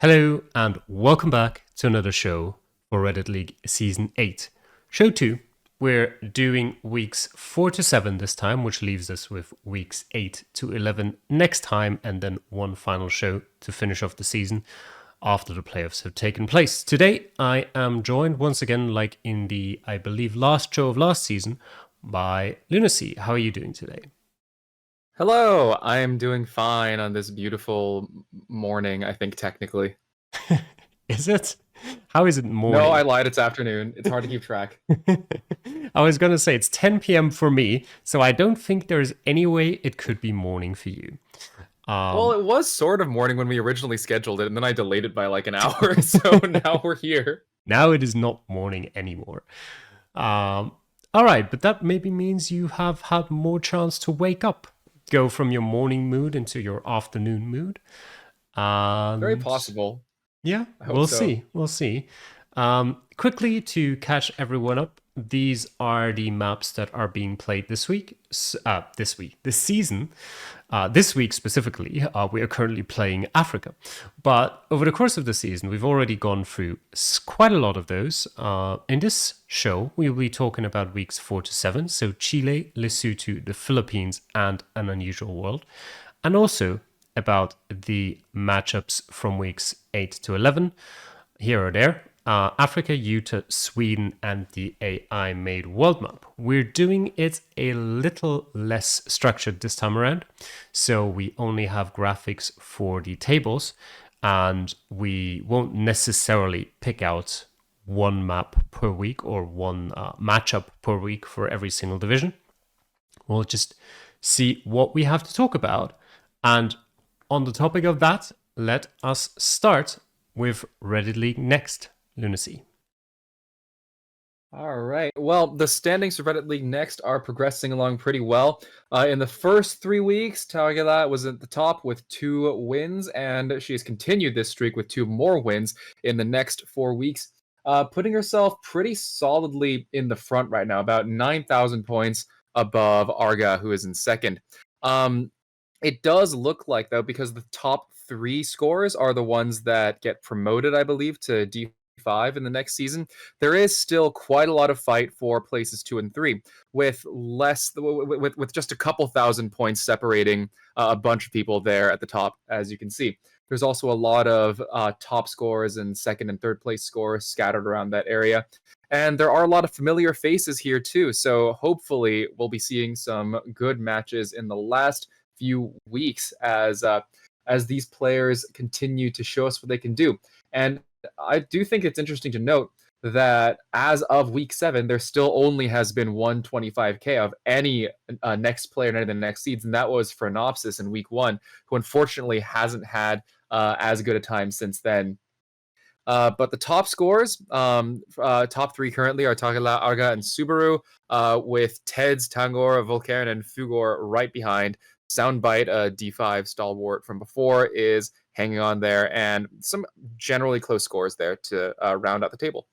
Hello and welcome back to another show for Reddit League Season 8. Show 2, we're doing weeks 4 to 7 this time, which leaves us with weeks 8 to 11 next time, and then one final show to finish off the season after the playoffs have taken place. Today, I am joined once again, like in the, I believe, last show of last season, by Lunacy. How are you doing today? Hello, I am doing fine on this beautiful morning, I think technically. Is it? How is it No, I morning? lied, it's afternoon. It's hard to keep track. I was going to say it's 10 p.m. for me, so I don't think there's any way it could be morning for you. Well, Um, it was sort of morning when we originally scheduled it, and then I delayed it by like an hour, so now we're here. Now it is not morning anymore. Um, all right, but that maybe means you have had more chance to wake up, go from your morning mood into your afternoon mood. Very And possible. yeah, I hope we'll so. see. We'll see. Quickly to catch everyone up, these are the maps that are being played this week. This season. This week specifically, we are currently playing Africa. But over the course of the season, we've already gone through quite a lot of those. In this show, we will be talking about weeks 4 to 7. So Chile, Lesotho, the Philippines, and An Unusual World. And also about the matchups from weeks 8 to 11, here or there. Africa, Utah, Sweden, and the AI made world map. We're doing it a little less structured this time around. So we only have graphics for the tables, and we won't necessarily pick out one map per week or one matchup per week for every single division. We'll just see what we have to talk about. And on the topic of that, let us start with Reddit League Next, Lunacy. All right. Well, the standings for Reddit League Next are progressing along pretty well. In the first 3 weeks, Tagala was at the top with 2 wins, and she has continued this streak with 2 more wins in the next 4 weeks, putting herself pretty solidly in the front right now, about 9,000 points above Arga, who is in second. Um, it does look like, though, because the top 3 scores are the ones that get promoted, I believe, to D5 in the next season. There is still quite a lot of fight for places 2 and 3, with with just a couple thousand points separating a bunch of people there at the top, as you can see. There's also a lot of top scores and second and third place scores scattered around that area. And there are a lot of familiar faces here too. So hopefully we'll be seeing some good matches in the last few weeks as these players continue to show us what they can do. And I do think it's interesting to note that as of week 7, there still only has been 125k of any next player in the next seeds, and that was Phrenopsis in week 1, who unfortunately hasn't had as good a time since then. But the top scores, top 3 currently are Takala, Arga, and Subaru, with Ted's, Tangor, Volcaren, and Fugor right behind. Soundbite, a D5 stalwart from before, is hanging on there, and some generally close scores there to round out the table.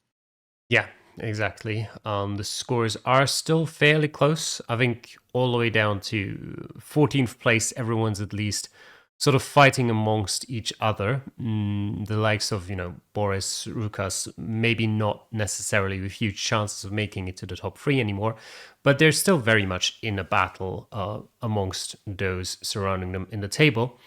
Yeah, exactly. The scores are still fairly close. I think all the way down to 14th place, everyone's at least sort of fighting amongst each other. The likes of, Boris, Rukas, maybe not necessarily with huge chances of making it to the top 3 anymore, but they're still very much in a battle amongst those surrounding them in the table.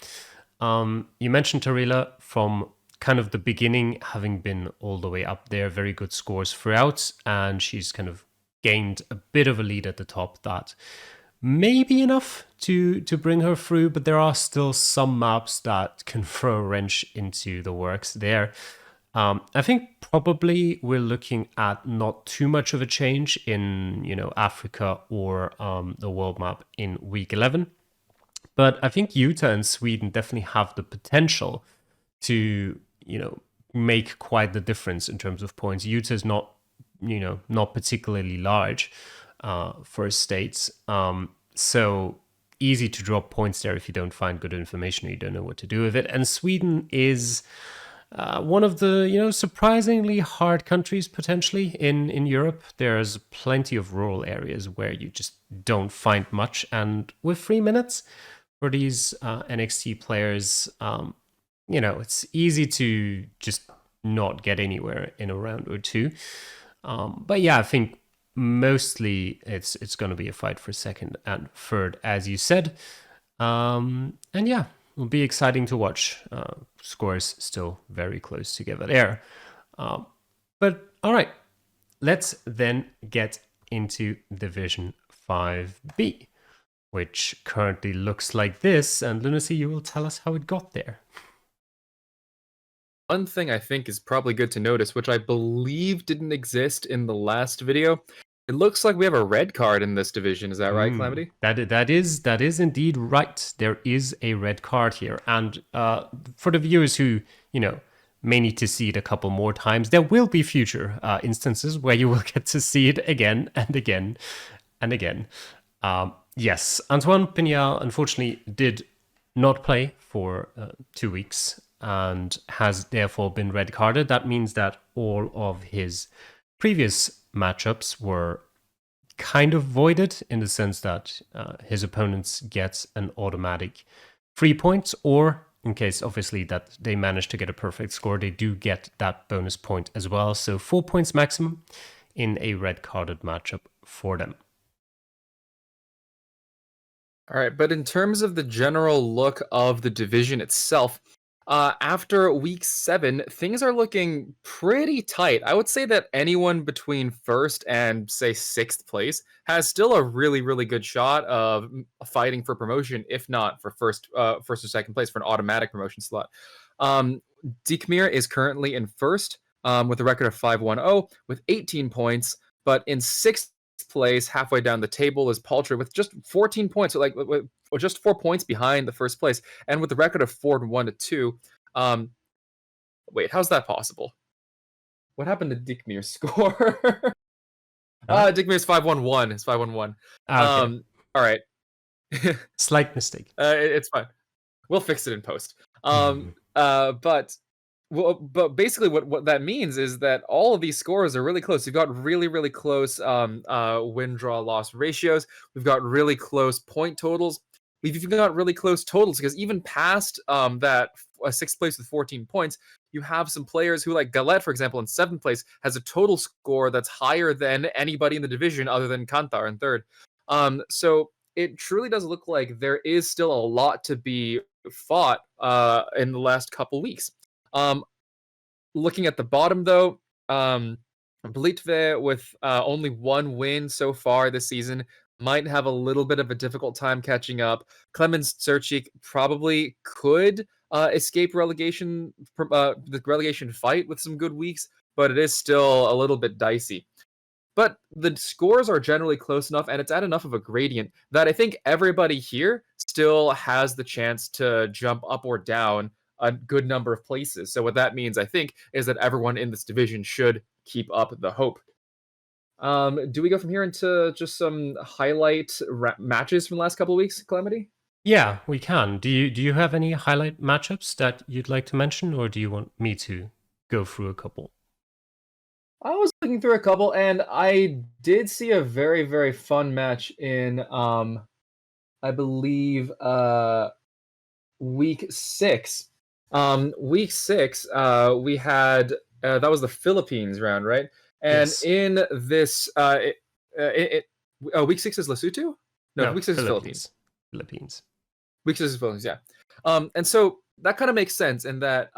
You mentioned Tarila from kind of the beginning, having been all the way up there, very good scores throughout, and she's kind of gained a bit of a lead at the top that may be enough to bring her through, but there are still some maps that can throw a wrench into the works there. I think probably we're looking at not too much of a change in Africa or the world map in week 11. But I think Utah and Sweden definitely have the potential to, make quite the difference in terms of points. Utah is not particularly large for states. So easy to drop points there if you don't find good information or you don't know what to do with it. And Sweden is one of the surprisingly hard countries potentially in Europe. There's plenty of rural areas where you just don't find much, and with 3 minutes for these NXT players, it's easy to just not get anywhere in a round or two. But yeah, I think mostly it's going to be a fight for second and third, as you said. And yeah, it'll be exciting to watch. Scores still very close together there. But all right, let's then get into Division 5B, which currently looks like this. And Lunacy, you will tell us how it got there. One thing I think is probably good to notice, which I believe didn't exist in the last video, it looks like we have a red card in this division. Is that right, Calamity? That is indeed right. There is a red card here, and for the viewers who may need to see it a couple more times, there will be future instances where you will get to see it again and again and again. Yes, Antoine Pignal unfortunately did not play for 2 weeks and has therefore been red carded. That means that all of his previous matchups were kind of voided in the sense that his opponents get an automatic 3 points, or in case obviously that they manage to get a perfect score, they do get that bonus point as well. So 4 points maximum in a red carded matchup for them. All right, but in terms of the general look of the division itself, after week 7, things are looking pretty tight. I would say that anyone between first and say 6th place has still a really, really good shot of fighting for promotion, if not for first or second place for an automatic promotion slot. Dikmir is currently in first with a record of 5-1-0 with 18 points, but in 6th place, halfway down the table, is Paltry with just 14 points, so just 4 points behind the first place, and with the record of 4-1-2. Wait, how's that possible? What happened to Dikmir's score? Dikmir's 5-1-1. It's 5-1-1. Okay. All right. Slight mistake. It's fine. We'll fix it in post. But basically what that means is that all of these scores are really close. You've got really, really close win, draw, loss ratios. We've got really close point totals. We've even got really close totals because even past that 6th place with 14 points, you have some players who, like Galette, for example, in 7th place, has a total score that's higher than anybody in the division other than Kantar in 3rd. So it truly does look like there is still a lot to be fought in the last couple weeks. Looking at the bottom, though, Blitve with only 1 win so far this season might have a little bit of a difficult time catching up. Clemens Serchik probably could escape relegation, the relegation fight with some good weeks, but it is still a little bit dicey. But the scores are generally close enough, and it's at enough of a gradient that I think everybody here still has the chance to jump up or down a good number of places. So what that means, I think, is that everyone in this division should keep up the hope. Do we go from here into just some highlight matches from the last couple of weeks, Calamity? Yeah, we can. Do you have any highlight matchups that you'd like to mention, or do you want me to go through a couple? I was looking through a couple, and I did see a very, very fun match in, I believe, week 6. Week 6, we had that was the Philippines round, right? And Yes. in this, week 6 is Lesotho? No, No, week 6 is Philippines. Philippines. Week 6 is Philippines, yeah. And so that kind of makes sense in that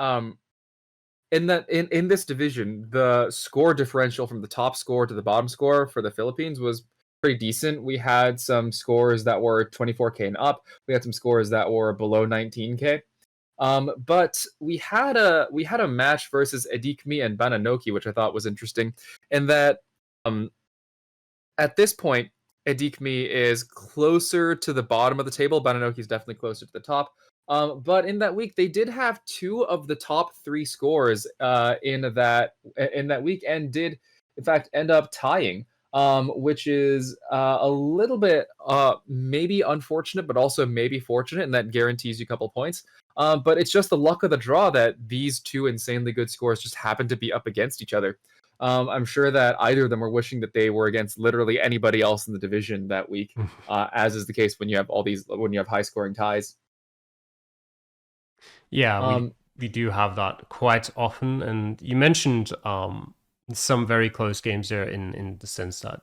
in this division, the score differential from the top score to the bottom score for the Philippines was pretty decent. We had some scores that were 24K and up. We had some scores that were below 19K. But we had a match versus Edikmi and Bananoki, which I thought was interesting, in that at this point, Edikmi is closer to the bottom of the table. Bananoki is definitely closer to the top. But in that week, they did have 2 of the top 3 scores in that week, and did in fact end up tying, which is a little bit maybe unfortunate, but also maybe fortunate, and that guarantees you a couple points. But it's just the luck of the draw that these 2 insanely good scores just happen to be up against each other. I'm sure that either of them were wishing that they were against literally anybody else in the division that week, as is the case when you have high scoring ties. Yeah, we do have that quite often. And you mentioned some very close games there in the sense that,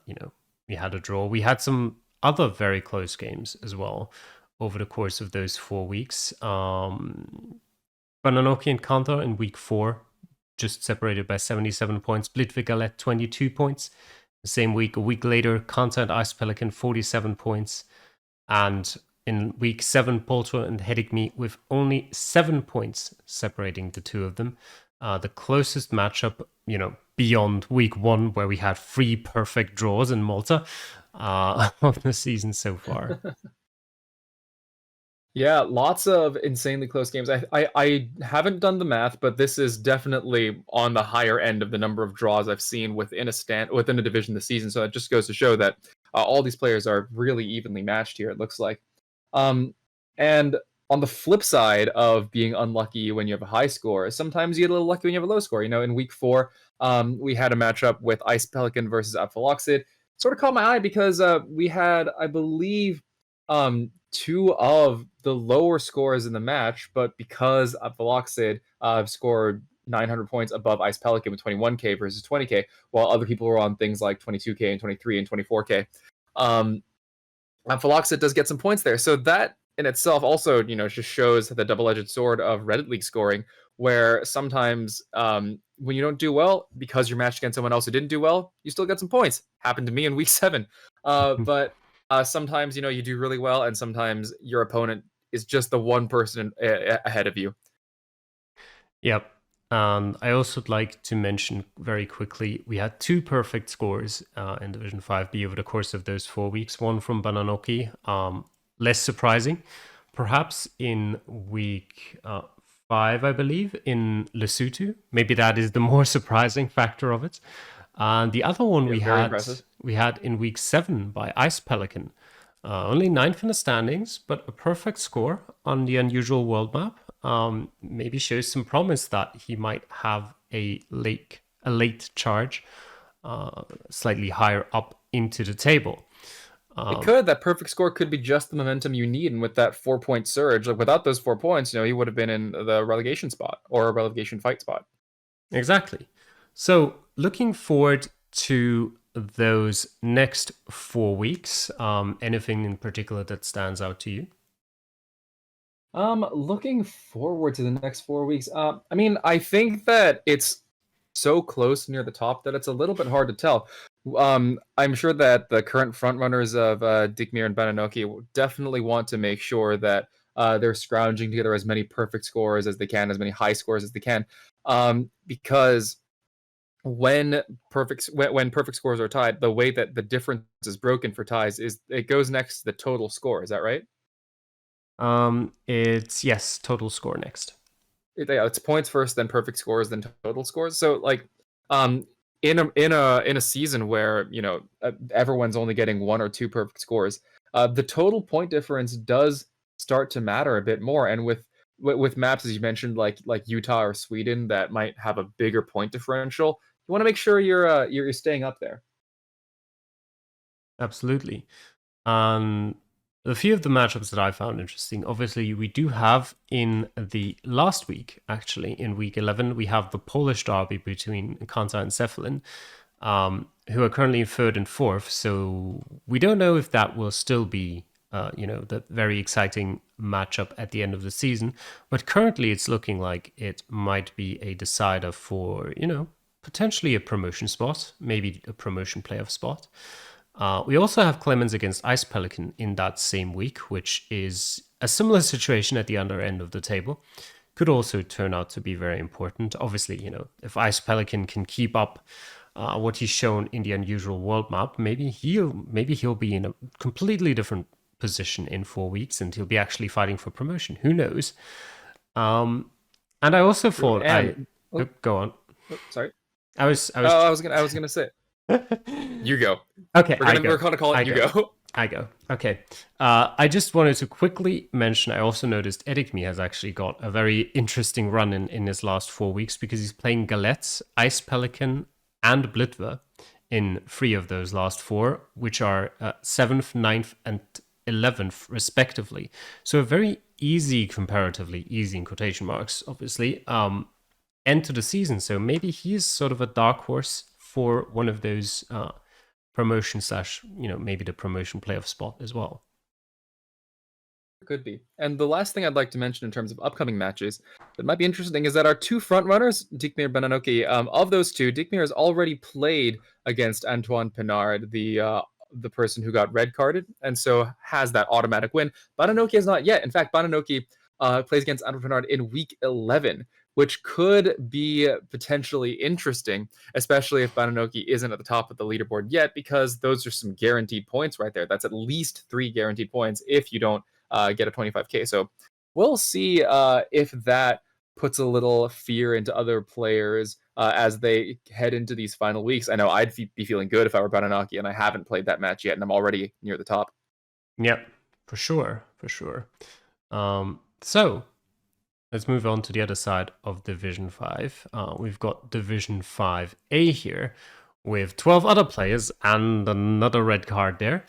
we had a draw. We had some other very close games as well over the course of those 4 weeks. Bananoki and Kantar in week 4, just separated by 77 points. Blitvigalet, 22 points. The same week, a week later, Kantar and Ice Pelican, 47 points. And in week 7, Polto and Hedigme with only 7 points separating the two of them. The closest matchup, beyond week 1, where we had 3 perfect draws in Malta of the season so far. Yeah, lots of insanely close games. I haven't done the math, but this is definitely on the higher end of the number of draws I've seen within a division this season. So it just goes to show that all these players are really evenly matched here. It looks like. And on the flip side of being unlucky when you have a high score, sometimes you get a little lucky when you have a low score. In week 4, we had a matchup with Ice Pelican versus Apphaloxid. Sort of caught my eye because we had, I believe, 2 of the lower scores in the match, but because Apphaloxid scored 900 points above Ice Pelican with 21k versus 20k, while other people were on things like 22k and 23 and 24k. Apphaloxid does get some points there. So that in itself also, just shows the double-edged sword of Reddit League scoring, where sometimes when you don't do well, because you're matched against someone else who didn't do well, you still get some points. Happened to me in week 7. But sometimes, you do really well, and sometimes your opponent is just the one person ahead of you. Yep. And I also would like to mention very quickly, we had 2 perfect scores in Division 5B over the course of those 4 weeks. One from Bananoki, less surprising. Perhaps in week 5, I believe, in Lesotho. Maybe that is the more surprising factor of it. And the other one we had in week 7 by Ice Pelican. Only 9th in the standings, but a perfect score on the unusual world map. Maybe shows some promise that he might have a late charge, slightly higher up into the table. That perfect score could be just the momentum you need, and with that 4-point surge, like without those 4 points, he would have been in the relegation spot or a relegation fight spot. Exactly. So looking forward to those next 4 weeks, anything in particular that stands out to you? Looking forward to the next 4 weeks. I think that it's so close near the top that it's a little bit hard to tell. I'm sure that the current frontrunners of Dikmir and Bananoki definitely want to make sure that they're scrounging together as many perfect scores as they can, as many high scores as they can, because when perfect scores are tied, the way that the difference is broken for ties is it goes next to the total score. Is that right? It's yes, total score next. It's points first, then perfect scores, then total scores. So like, in a season where everyone's only getting 1 or 2 perfect scores, the total point difference does start to matter a bit more. And with maps, as you mentioned, like Utah or Sweden, that might have a bigger point differential, you want to make sure you're staying up there. Absolutely. A few of the matchups that I found interesting, obviously, we do have in the last week, actually, in week 11, we have the Polish derby between Kanta and Cephalin, who are currently in 3rd and 4th. So we don't know if that will still be, the very exciting matchup at the end of the season. But currently, it's looking like it might be a decider for, potentially a promotion spot, maybe a promotion playoff spot. We also have Clemens against Ice Pelican in that same week, which is a similar situation at the under end of the table. Could also turn out to be very important. Obviously, if Ice Pelican can keep up what he's shown in the unusual world map, maybe he'll be in a completely different position in 4 weeks, and he'll be actually fighting for promotion. Who knows? And I also thought go on. Sorry. I was gonna say. You go. Okay, we're gonna call it. You go. I go. Okay. I just wanted to quickly mention, I also noticed Edikmi has actually got a very interesting run in his last 4 weeks, because he's playing Galets, Ice Pelican, and Blitva in 3 of those last 4, which are 7th, 9th, and 11th, respectively. So a very easy, comparatively easy in quotation marks, obviously, end to the season. So maybe he's sort of a dark horse for one of those promotion slash, maybe the promotion playoff spot as well. Could be. And the last thing I'd like to mention in terms of upcoming matches that might be interesting is that our two front runners, Dikmir Bananoki, of those two, Dikmir has already played against Antoine Pinard, the person who got red carded, and so has that automatic win. Bananoki has not yet. In fact, Bananoki plays against Antoine Pinard in week 11, which could be potentially interesting, especially if Bananoki isn't at the top of the leaderboard yet, because those are some guaranteed points right there. That's at least 3 guaranteed points if you don't get a 25k. So we'll see if that puts a little fear into other players as they head into these final weeks. I know I'd be feeling good if I were Bananaki and I haven't played that match yet, and I'm already near the top. Yep, for sure, for sure. So let's move on to the other side of Division 5. We've got Division 5A here with 12 other players and another red card there.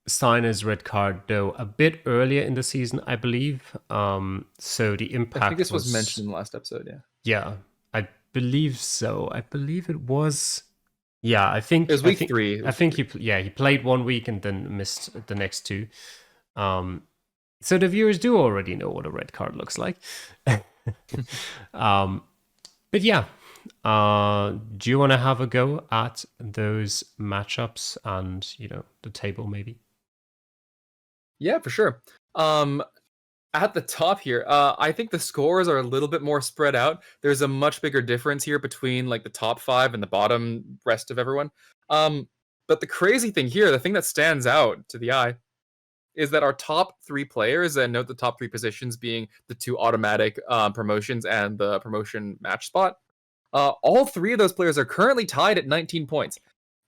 Steiner's red card, though, a bit earlier in the season, I believe. So the impact I think this was mentioned in the last episode, yeah. Yeah, I believe so. I believe it was... Yeah, I think... It was week 3. I think he played 1 week and then missed the next 2. So the viewers do already know what a red card looks like. But yeah, do you want to have a go at those matchups and, the table maybe? Yeah, for sure. At the top here, I think the scores are a little bit more spread out. There's a much bigger difference here between like the top 5 and the bottom rest of everyone. But the crazy thing here, the thing that stands out to the eye, is that our top 3 players, and note the top 3 positions being the 2 automatic promotions and the promotion match spot, all 3 of those players are currently tied at 19 points.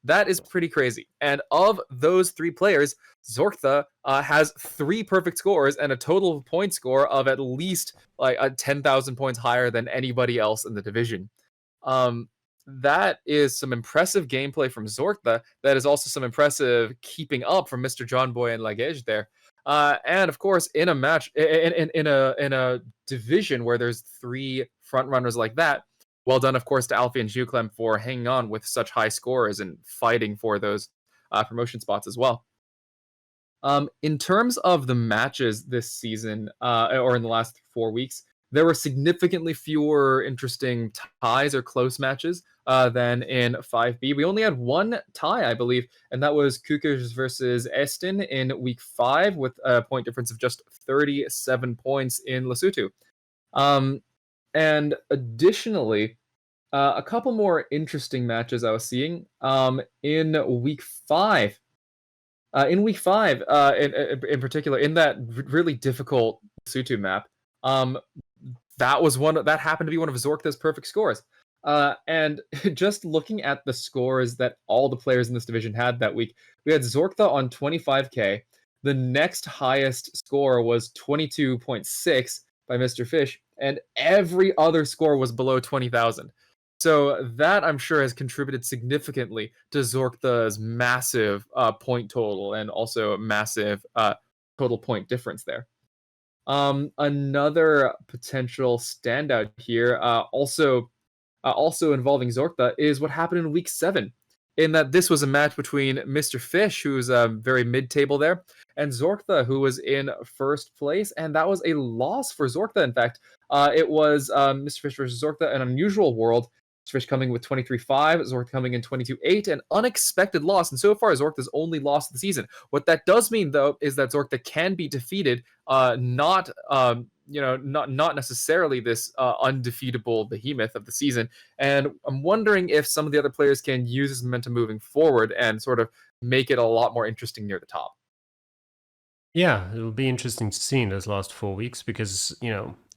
That is pretty crazy. And of those 3 players, Zorktha has 3 perfect scores and a total point score of at least like 10,000 points higher than anybody else in the division. That is some impressive gameplay from Zorktha. That is also some impressive keeping up from Mr. John Boy and Lagej there. And of course, in a match, in a division where there's 3 front runners like that, well done, of course, to Alfie and Juklem for hanging on with such high scores and fighting for those promotion spots as well. In terms of the matches this season, or in the last 4 weeks, there were significantly fewer interesting ties or close matches than in 5B. We only had 1 tie, I believe, and that was Kukers versus Estin in week 5 with a point difference of just 37 points in Lesotho. And additionally, a couple more interesting matches I was seeing in week 5. In week 5, in particular, in that really difficult Lesotho map, that happened to be one of Zorktha's perfect scores. And just looking at the scores that all the players in this division had that week, we had Zorktha on 25k. The next highest score was 22.6 by Mr. Fish, and every other score was below 20,000. So that, I'm sure, has contributed significantly to Zorktha's massive point total and also massive total point difference there. Another potential standout here, also involving Zorktha, is what happened in week 7. In that this was a match between Mr. Fish, who's very mid-table there, and Zorktha, who was in first place, and that was a loss for Zorktha. In fact, it was Mr. Fish versus Zorktha, an unusual world. Mr. Fish coming with 23.5, Zorktha coming in 22.8, an unexpected loss. And so far, Zorktha's only loss of the season. What that does mean, though, is that Zorktha can be defeated, not necessarily this undefeatable behemoth of the season. And I'm wondering if some of the other players can use this momentum moving forward and sort of make it a lot more interesting near the top. Yeah, it'll be interesting to see in those last 4 weeks because,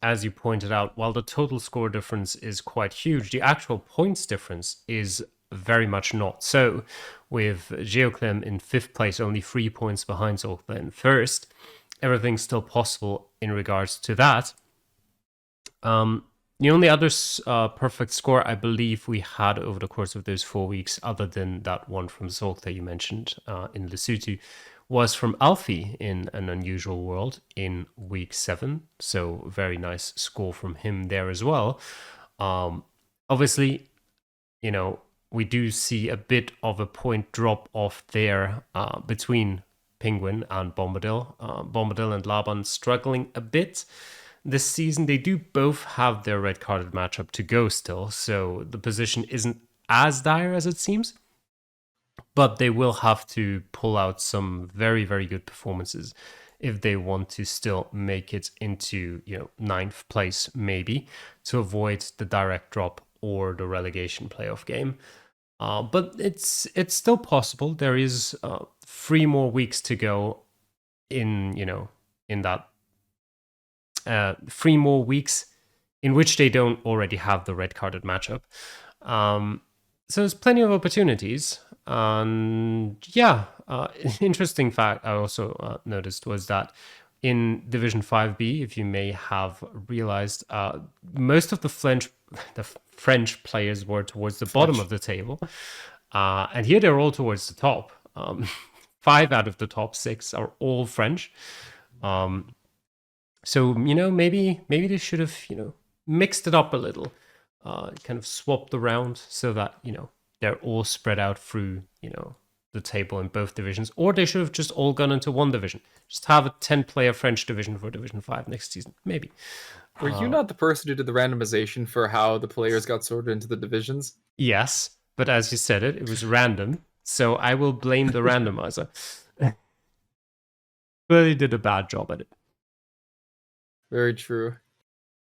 as you pointed out, while the total score difference is quite huge, the actual points difference is very much not so. With Geoclem in 5th place, only 3 points behind Zorktha in 1st, everything's still possible in regards to that. The only other perfect score I believe we had over the course of those 4 weeks, other than that one from Zorktha you mentioned in Lesotho, was from Alfie in An Unusual World in week 7. So, very nice score from him there as well. Obviously, you know, we do see a bit of a point drop off there between Penguin and Bombadil. Bombadil and Laban struggling a bit this season. They do both have their red carded matchup to go still, so the position isn't as dire as it seems. But they will have to pull out some very, very good performances if they want to still make it into, ninth place maybe, to avoid the direct drop or the relegation playoff game. But it's still possible. There is 3 more weeks to go in that 3 more weeks in which they don't already have the red carded matchup. So there's plenty of opportunities. And yeah, interesting fact I also noticed was that in Division 5B, if you may have realized, most of the French players were towards the bottom of the table. And here they're all towards the top. 5 out of the top 6 are all French. So, maybe they should have, mixed it up a little, kind of swapped around so that, they're all spread out through, the table in both divisions. Or they should have just all gone into one division. Just have a 10-player French division for Division 5 next season, maybe. Were you not the person who did the randomization for how the players got sorted into the divisions? Yes, but as you said it was random. So I will blame the randomizer. But he did a bad job at it. Very true.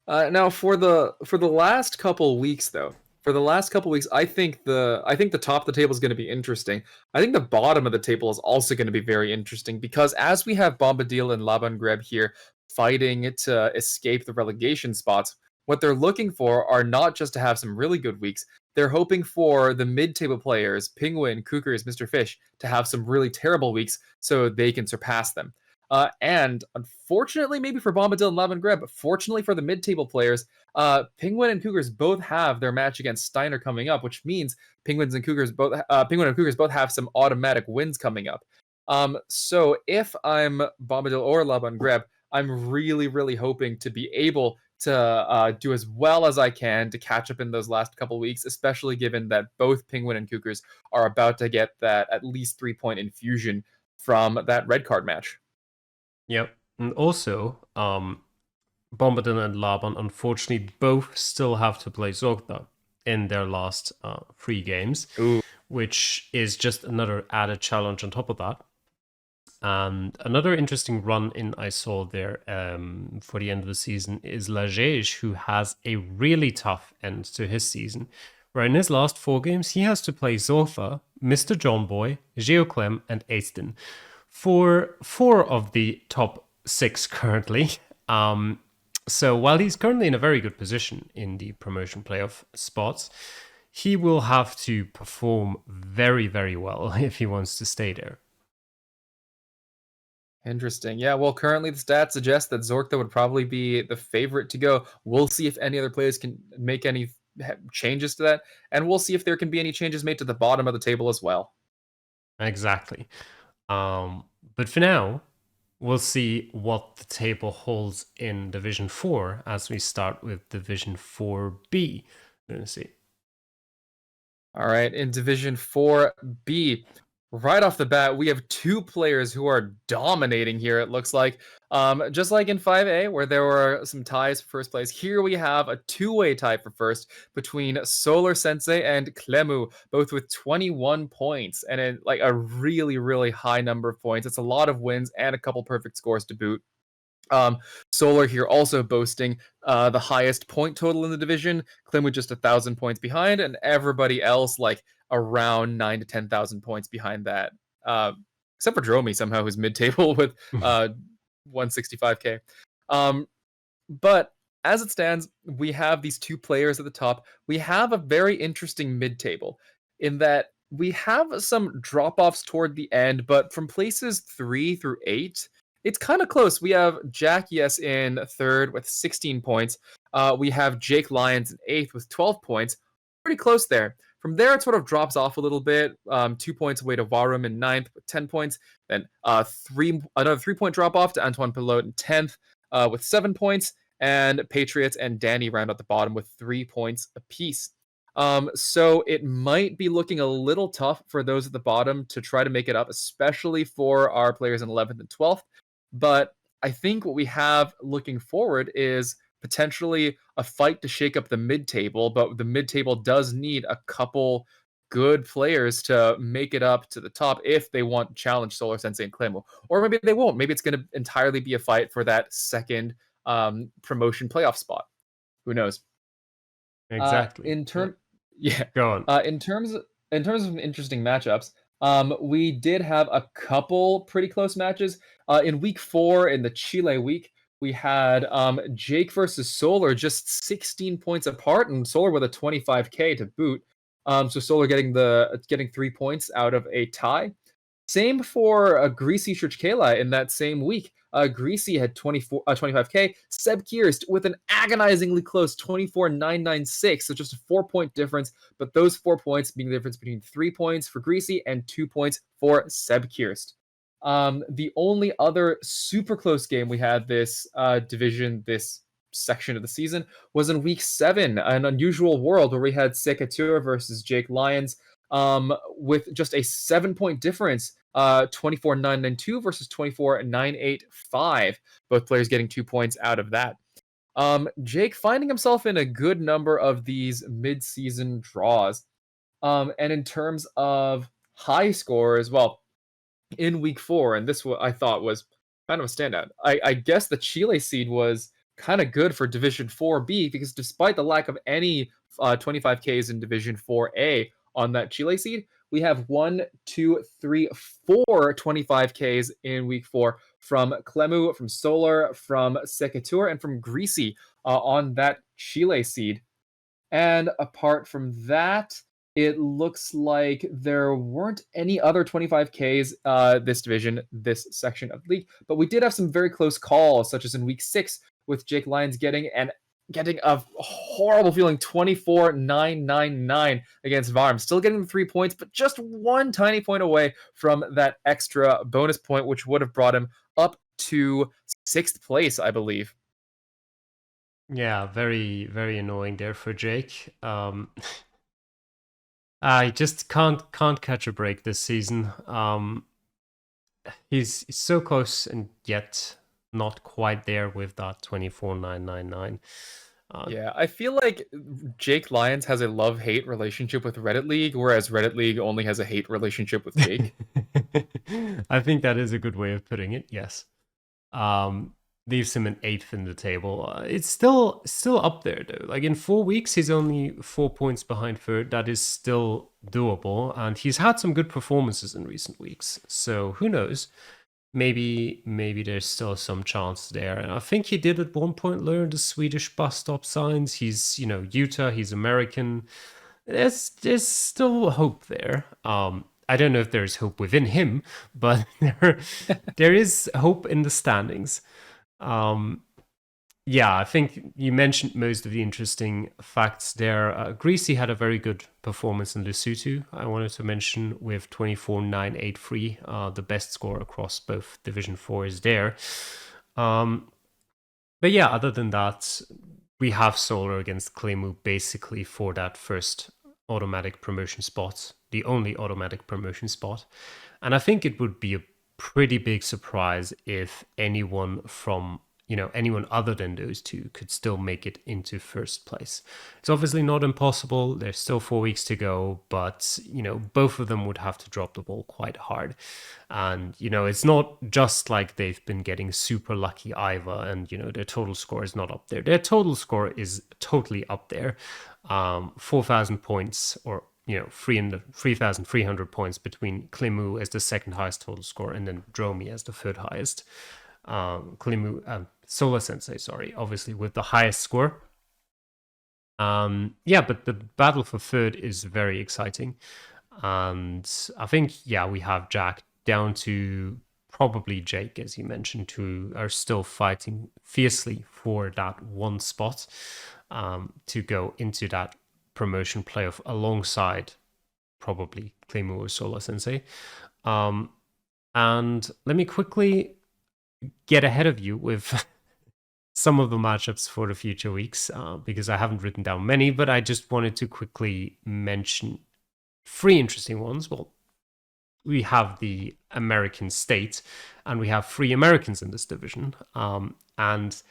Now for the last couple weeks, though, I think the top of the table is going to be interesting. I think the bottom of the table is also going to be very interesting because as we have Bombadil and Laban Greb here fighting to escape the relegation spots, what they're looking for are not just to have some really good weeks. They're hoping for the mid-table players, Penguin, Cougars, Mr. Fish, to have some really terrible weeks so they can surpass them. And unfortunately, maybe for Bombadil and Laban Greb, but fortunately for the mid-table players, Penguin and Cougars both have their match against Steiner coming up, which means Penguin and Cougars both have some automatic wins coming up. So if I'm Bombadil or Laban Greb, I'm really, really hoping to be able to do as well as I can to catch up in those last couple weeks, especially given that both Penguin and Cougars are about to get that at least 3-point infusion from that red card match. Yep. And also, Bombadil and Laban unfortunately both still have to play Zorgda in their last 3 games, which is just another added challenge on top of that. And another interesting run-in I saw there for the end of the season is Lagege, who has a really tough end to his season, where in his last 4 games he has to play Zorfa, Mr. John Boy, Geoclem, and Aiston for 4 of the top 6 currently. So while he's currently in a very good position in the promotion playoff spots, he will have to perform very, very well if he wants to stay there. Interesting. Yeah, well, currently the stats suggest that Zorkta would probably be the favorite to go. We'll see if any other players can make any changes to that, and we'll see if there can be any changes made to the bottom of the table as well. Exactly. But for now, we'll see what the table holds in Division 4 as we start with Division 4B. Lunacy. All right, in Division 4B, right off the bat, we have 2 players who are dominating here, it looks like. Just like in 5A, where there were some ties for first place, here we have a 2-way tie for first between Solar Sensei and Clemu, both with 21 points, and a really, really high number of points. It's a lot of wins and a couple perfect scores to boot. Solar here also boasting the highest point total in the division. Clem with just 1,000 points behind, and everybody else around 9 to 10,000 points behind that. Except for Dromi somehow, who's mid-table with 165k. But as it stands, we have these 2 players at the top. We have a very interesting mid-table in that we have some drop-offs toward the end, but from places 3 through 8, it's kind of close. We have Jack Yes in 3rd with 16 points. We have Jake Lyons in 8th with 12 points. Pretty close there. From there, it sort of drops off a little bit. 2 points away to Varum in ninth with 10 points. Then another 3 point drop off to Antoine Pelot in 10th with 7 points. And Patriots and Danny round out the bottom with 3 points apiece. So it might be looking a little tough for those at the bottom to try to make it up, especially for our players in 11th and 12th. But I think what we have looking forward is potentially a fight to shake up the mid table, but the mid table does need a couple good players to make it up to the top if they want to challenge Solar Sensei and Clamo. Or maybe they won't. Maybe it's going to entirely be a fight for that second promotion playoff spot. Who knows? Exactly. In Yeah. term, yeah, Go on. in terms of interesting matchups, we did have a couple pretty close matches. In week 4, in the Chile week, we had Jake versus Solar, just 16 points apart, and Solar with a 25k to boot. So Solar getting 3 points out of a tie. Same for Greasy Churchkela in that same week. Greasy had 25k. Seb Kierst with an agonizingly close 24,996, so just a 4 point difference. But those 4 points being the difference between 3 points for Greasy and 2 points for Seb Kierst. The only other super close game we had this this section of the season was in week 7, an unusual world where we had Sekatura versus Jake Lyons with just a 7 point difference. 24,992 versus 24,985. Both players getting 2 points out of that. Jake finding himself in a good number of these mid-season draws. And in terms of high scores, well, in week 4, and this I thought was kind of a standout. I guess the Chile seed was kind of good for Division 4B because despite the lack of any 25Ks in Division 4A on that Chile seed, we have 1, 2, 3, 4 25Ks in week 4 from Clemu, from Solar, from Secatur, and from Greasy on that Chile seed. And apart from that, it looks like there weren't any other 25Ks this division, this section of the league, but we did have some very close calls, such as in week 6 with Jake Lyons getting a horrible feeling 24,999 against Varm. Still getting the 3 points, but just one tiny point away from that extra bonus point, which would have brought him up to 6th place, I believe. Yeah, very, very annoying there for Jake. I just can't catch a break this season. He's so close and yet not quite there with that 24,999. Yeah, I feel like Jake Lyons has a love-hate relationship with Reddit League, whereas Reddit League only has a hate relationship with Jake. I think that is a good way of putting it. Yes. Leaves him an 8th in the table. It's still up there though. Like in 4 weeks, he's only 4 points behind third. That is still doable, and he's had some good performances in recent weeks. So who knows? Maybe there's still some chance there. And I think he did at one point learn the Swedish bus stop signs. He's Utah. He's American. There's still hope there. I don't know if there's hope within him, but there is hope in the standings. Yeah, I think you mentioned most of the interesting facts there. Greasy had a very good performance in Lesotho. I wanted to mention with 24,983, the best score across both Division 4s there. But yeah, other than that, we have Solar against Clemu basically for that first automatic promotion spot, the only automatic promotion spot. And I think it would be a pretty big surprise if anyone from anyone other than those two could still make it into first place. It's obviously not impossible. There's still 4 weeks to go, but both of them would have to drop the ball quite hard. And it's not just like they've been getting super lucky either, and their total score is not up there. Their total score is totally up there. 4,000 points, or 3,300 points between Clemu as the second highest total score and then Dromi as the third highest. Solar Sensei, sorry, obviously with the highest score. Yeah, but the battle for third is very exciting. And I think, we have Jack down to probably Jake, as you mentioned, who are still fighting fiercely for that one spot to go into that promotion playoff alongside probably Claymore or Solar Sensei. Um, and let me quickly get ahead of you with some of the matchups for the future weeks because I haven't written down many, but I just wanted to quickly mention three interesting ones. Well, we have the American state, and we have three Americans in this division. And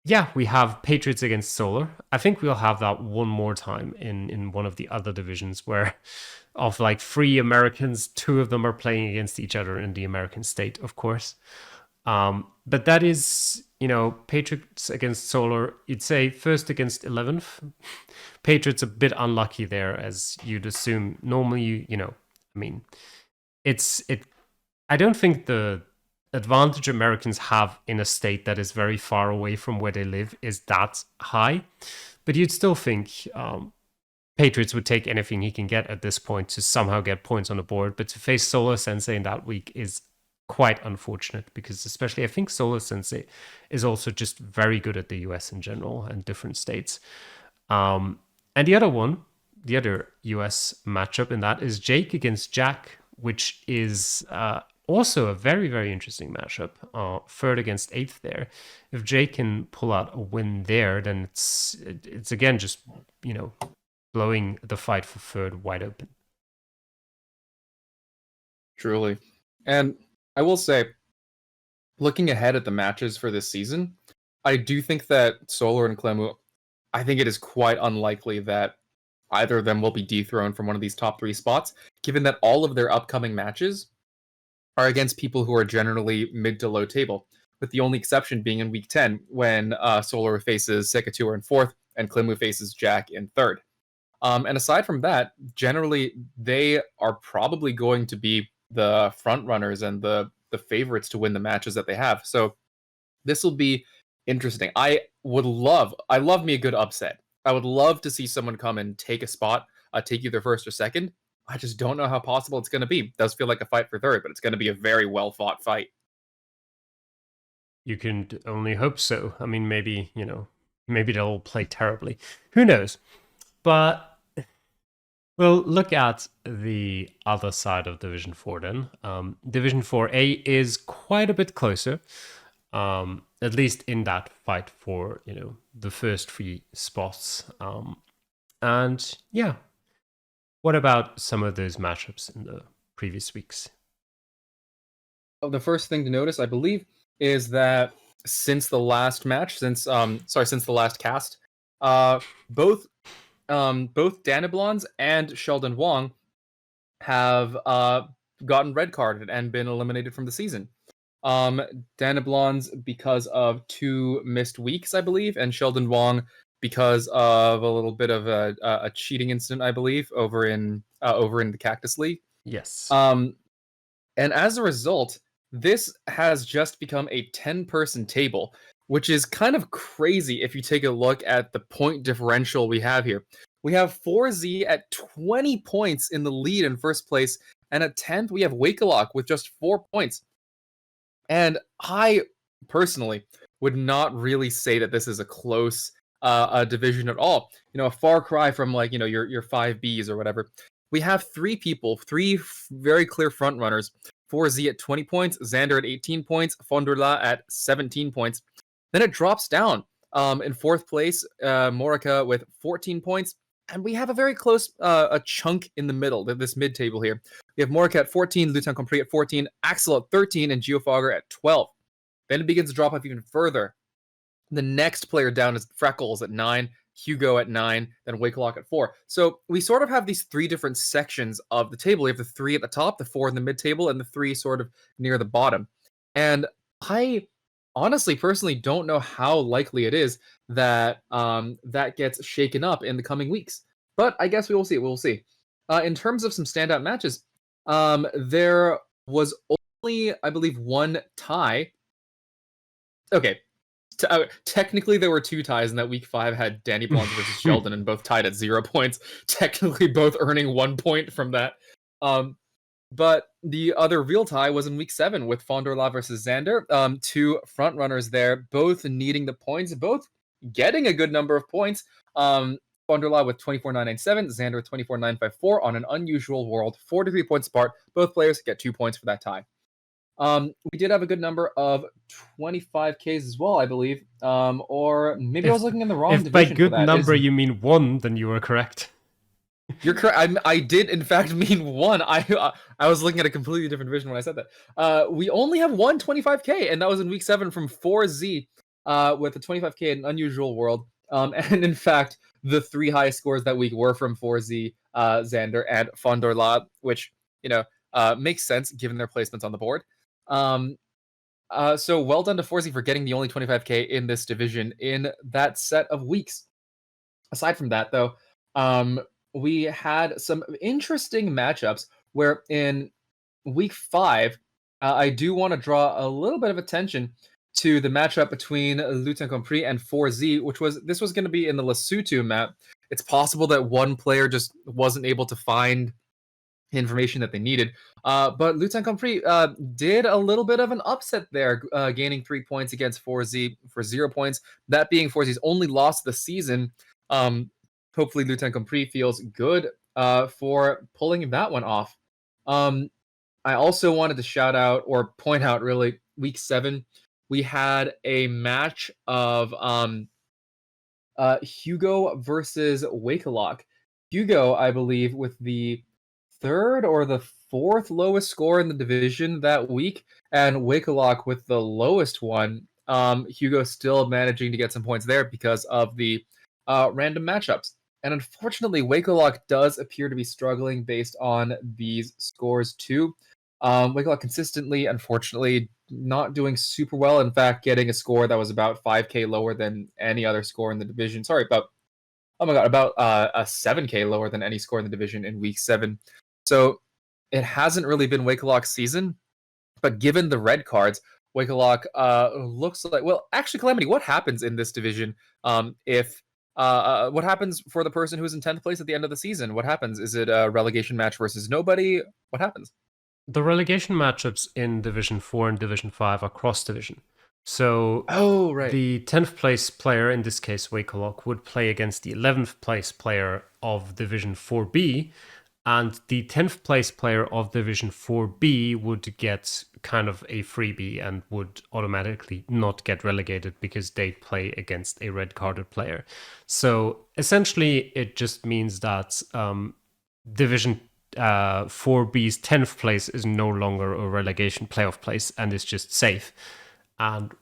yeah, we have Patriots against Solar. I think we'll have that one more time in one of the other divisions where of like three Americans, two of them are playing against each other in the American state, of course. But that is, Patriots against Solar. You'd say first against 11th. Patriots a bit unlucky there, as you'd assume. Normally, I mean, it. I don't think the advantage Americans have in a state that is very far away from where they live is that high. But you'd still think Patriots would take anything he can get at this point to somehow get points on the board. But to face Solar Sensei in that week is quite unfortunate because especially I think Solar Sensei is also just very good at the US in general and different states. And the other US matchup in that is Jake against Jack, which is also a very, very interesting matchup. Third against eighth there. If Jake can pull out a win there, then it's again just, blowing the fight for third wide open. Truly. And I will say, looking ahead at the matches for this season, I do think that Solar and Clemu, I think it is quite unlikely that either of them will be dethroned from one of these top three spots, given that all of their upcoming matches are against people who are generally mid to low table, with the only exception being in week 10 when Solar faces Sekatua in fourth and Clemu faces Jack in third. And aside from that, generally they are probably going to be the front runners and the favorites to win the matches that they have. So this will be interesting. I love me a good upset. I would love to see someone come and take a spot, take either first or second. I just don't know how possible it's going to be. It does feel like a fight for third, but it's going to be a very well fought fight. You can only hope so. I mean, maybe they'll play terribly. Who knows? But we'll look at the other side of Division 4 then. Division 4A is quite a bit closer, at least in that fight for, the first three spots. And yeah, what about some of those matchups in the previous weeks? The first thing to notice, I believe, is that since the last match, since the last cast, both Danablons and Sheldon Wong have gotten red carded and been eliminated from the season. Danablons because of 2 missed weeks, I believe, and Sheldon Wong because of a little bit of a cheating incident, I believe, over in the Cactus League. Yes. And as a result, this has just become a 10-person table, which is kind of crazy if you take a look at the point differential we have here. We have 4Z at 20 points in the lead in first place, and at 10th, we have Wakelock with just 4 points. And I personally would not really say that this is a close division at all. A far cry from your 5Bs or whatever. We have 3 people, 3 very clear front runners. 4Z at 20 points, Xander at 18 points, Fondurla at 17 points. Then it drops down. In fourth place, Morica with 14 points. And we have a very close a chunk in the middle, this mid-table here. We have Morica at 14, Lutan Compris at 14, Axel at 13, and Geofogger at 12. Then it begins to drop off even further. The next player down is Freckles at 9, Hugo at 9, then Wakelock at 4. So we sort of have these 3 different sections of the table. We have the 3 at the top, the 4 in the mid-table, and the 3 sort of near the bottom. And I honestly, personally, don't know how likely it is that that gets shaken up in the coming weeks. But I guess we will see. We'll see. In terms of some standout matches, there was only, I believe, 1 tie. Okay. Technically, there were 2 ties, and that week 5 had Danny Blonde versus Sheldon, and both tied at 0 points. Technically, both earning 1 point from that. But the other real tie was in week 7 with Fondorla versus Xander. 2 front runners there, both needing the points, both getting a good number of points. Fonderla with 24,997, Xander with 24,954 on an unusual world, 43 points apart. Both players get 2 points for that tie. We did have a good number of 25Ks as well, I believe. Or maybe I was looking in the wrong If by division for good that. number you mean 1, then you are correct. You're correct. I did, in fact, mean 1. I was looking at a completely different division when I said that. We only have one 25K, and that was in week 7 from 4Z with a 25K in an unusual world. And in fact, the 3 highest scores that week were from 4Z, Xander, and Fondorla, which, makes sense given their placements on the board. So well done to 4Z for getting the only 25K in this division in that set of weeks. Aside from that, though, we had some interesting matchups where in week 5, I do want to draw a little bit of attention to the matchup between Lutin Compris and 4Z, this was going to be in the Lesotho map. It's possible that one player just wasn't able to find information that they needed. But Lutin Compris did a little bit of an upset there, gaining 3 points against 4Z for 0 points. That being 4Z's only loss of the season. Hopefully Lutin Compris feels good for pulling that one off. I also wanted to shout out or point out really week 7, we had a match of Hugo versus Wakelock. Hugo, I believe, with the 3rd or the 4th lowest score in the division that week, and Wakelock with the lowest one. Hugo still managing to get some points there because of the random matchups. And unfortunately, Wakelock does appear to be struggling based on these scores too. Wakelock consistently, unfortunately, not doing super well. In fact, getting a score that was about 5K lower than any other score in the division. Sorry, about a 7K lower than any score in the division in week 7. So it hasn't really been Wakelock's season, but given the red cards, Wakelock looks like, well, actually, Calamity, what happens in this division if what happens for the person who's in 10th place at the end of the season? What happens? Is it a relegation match versus nobody? What happens? The relegation matchups in Division 4 and Division 5 are cross division. So Oh, right. the 10th place player, in this case Wakelock, would play against the 11th place player of Division 4B, and the 10th place player of Division 4B would get kind of a freebie and would automatically not get relegated because they play against a red carded player. So essentially, it just means that Division 4B's 10th place is no longer a relegation playoff place and is just safe. And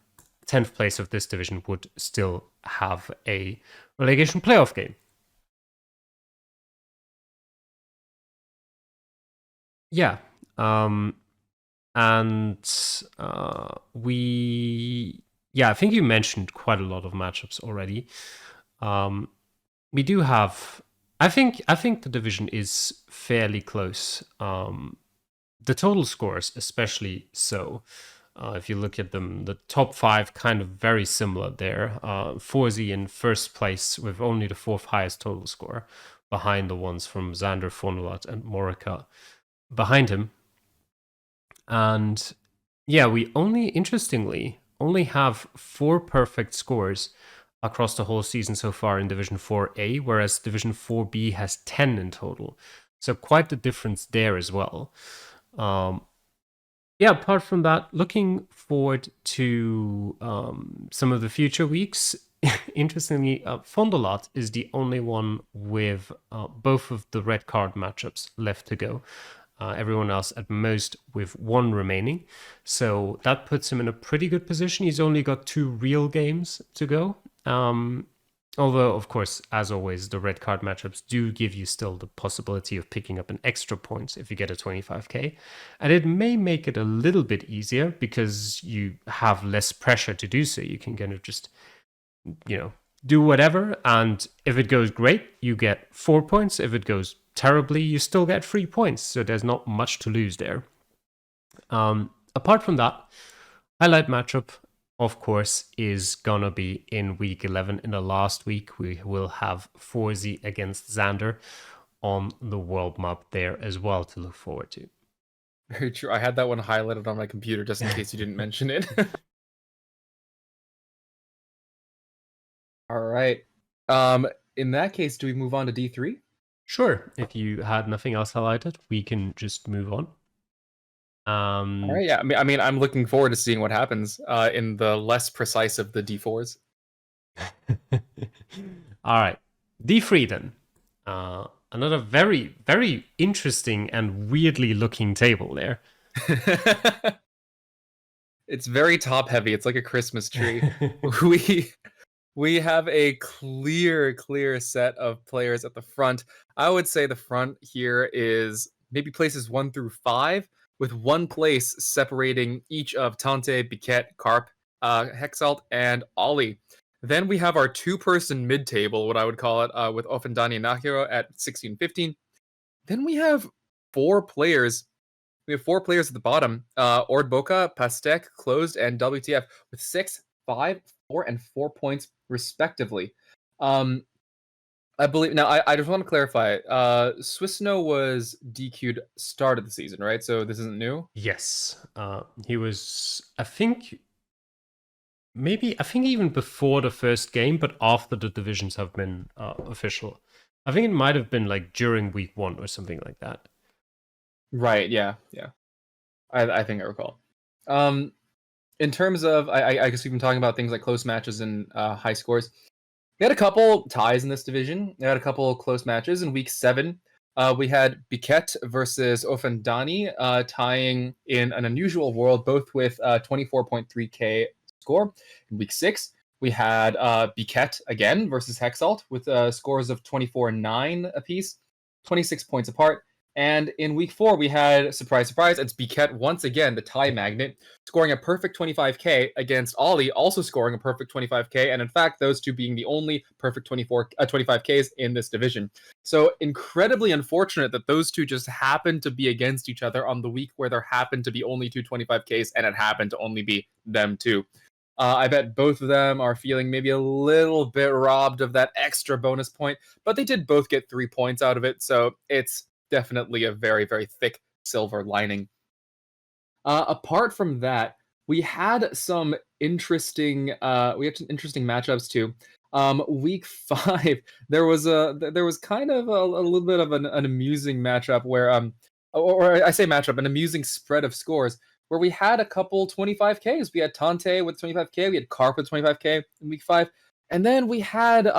10th place of this division would still have a relegation playoff game. Yeah. I think you mentioned quite a lot of matchups already. We do have, I think the division is fairly close. The total scores, especially so. If you look at them, the top 5 kind of very similar there. 4Z in first place with only the 4th highest total score, behind the ones from Xander, Fonulat, and Morica behind him. And yeah, we interestingly, only have 4 perfect scores across the whole season so far in Division 4A, whereas Division 4B has 10 in total. So quite the difference there as well. Apart from that, looking forward to some of the future weeks. Interestingly, Fondolot is the only one with both of the red card matchups left to go. Everyone else at most with 1 remaining. So that puts him in a pretty good position. He's only got 2 real games to go. Although, of course, as always, the red card matchups do give you still the possibility of picking up an extra point if you get a 25K. And it may make it a little bit easier because you have less pressure to do so. You can kind of just, do whatever. And if it goes great, you get 4 points. If it goes terribly, you still get 3 points. So there's not much to lose there. Apart from that, highlight matchup, of course, is gonna be in week 11. In the last week, we will have 4Z against Xander on the world map there as well to look forward to. Very true. I had that one highlighted on my computer just in case you didn't mention it. All right. In that case, do we move on to D3? Sure. If you had nothing else highlighted, we can just move on. All right, yeah. I mean, I'm looking forward to seeing what happens in the less precise of the D4s. All right. D3 then. Another very, very interesting and weirdly looking table there. It's very top heavy. It's like a Christmas tree. we we have a clear set of players at the front. I would say the front here is maybe places 1 through 5, with one place separating each of Tante, Biquette, Carp, Hexalt, and Ollie. Then we have our two-person mid-table, what I would call it, with Offendani and Nahiro at 16-15. Then we have four players. We have four players at the bottom: Ord Boca, Pastek, Closed, and WTF with 6, 5, 4, and 4 points respectively. I believe now. I just want to clarify. Swissno was DQ'd start of the season, right? So this isn't new. Yes. He was, I think, maybe, I think even before the first game, but after the divisions have been official. I think it might have been like during week 1 or something like that. Right. Yeah. Yeah. I think I recall. In terms of, I guess we've been talking about things like close matches and high scores. We had a couple ties in this division. We had a couple close matches in week 7. We had Biquette versus Offendani tying in an unusual world, both with 24.3k score. In week 6, we had Biquette again versus Hexalt with scores of 24-9 apiece, 26 points apart. And in week 4, we had, surprise, surprise, it's Biquette once again, the tie magnet, scoring a perfect 25k against Ollie, also scoring a perfect 25k, and in fact, those two being the only perfect 25ks in this division. So incredibly unfortunate that those two just happened to be against each other on the week where there happened to be only two 25ks, and it happened to only be them two. I bet both of them are feeling maybe a little bit robbed of that extra bonus point, but they did both get 3 points out of it, so it's definitely a very, very thick silver lining. Apart from that, we had some interesting matchups too. Week 5, there was kind of a little bit of an amusing matchup where or I say matchup, an amusing spread of scores where we had a couple 25ks. We had Tante with 25k, we had Carp with 25k in week 5. And then we had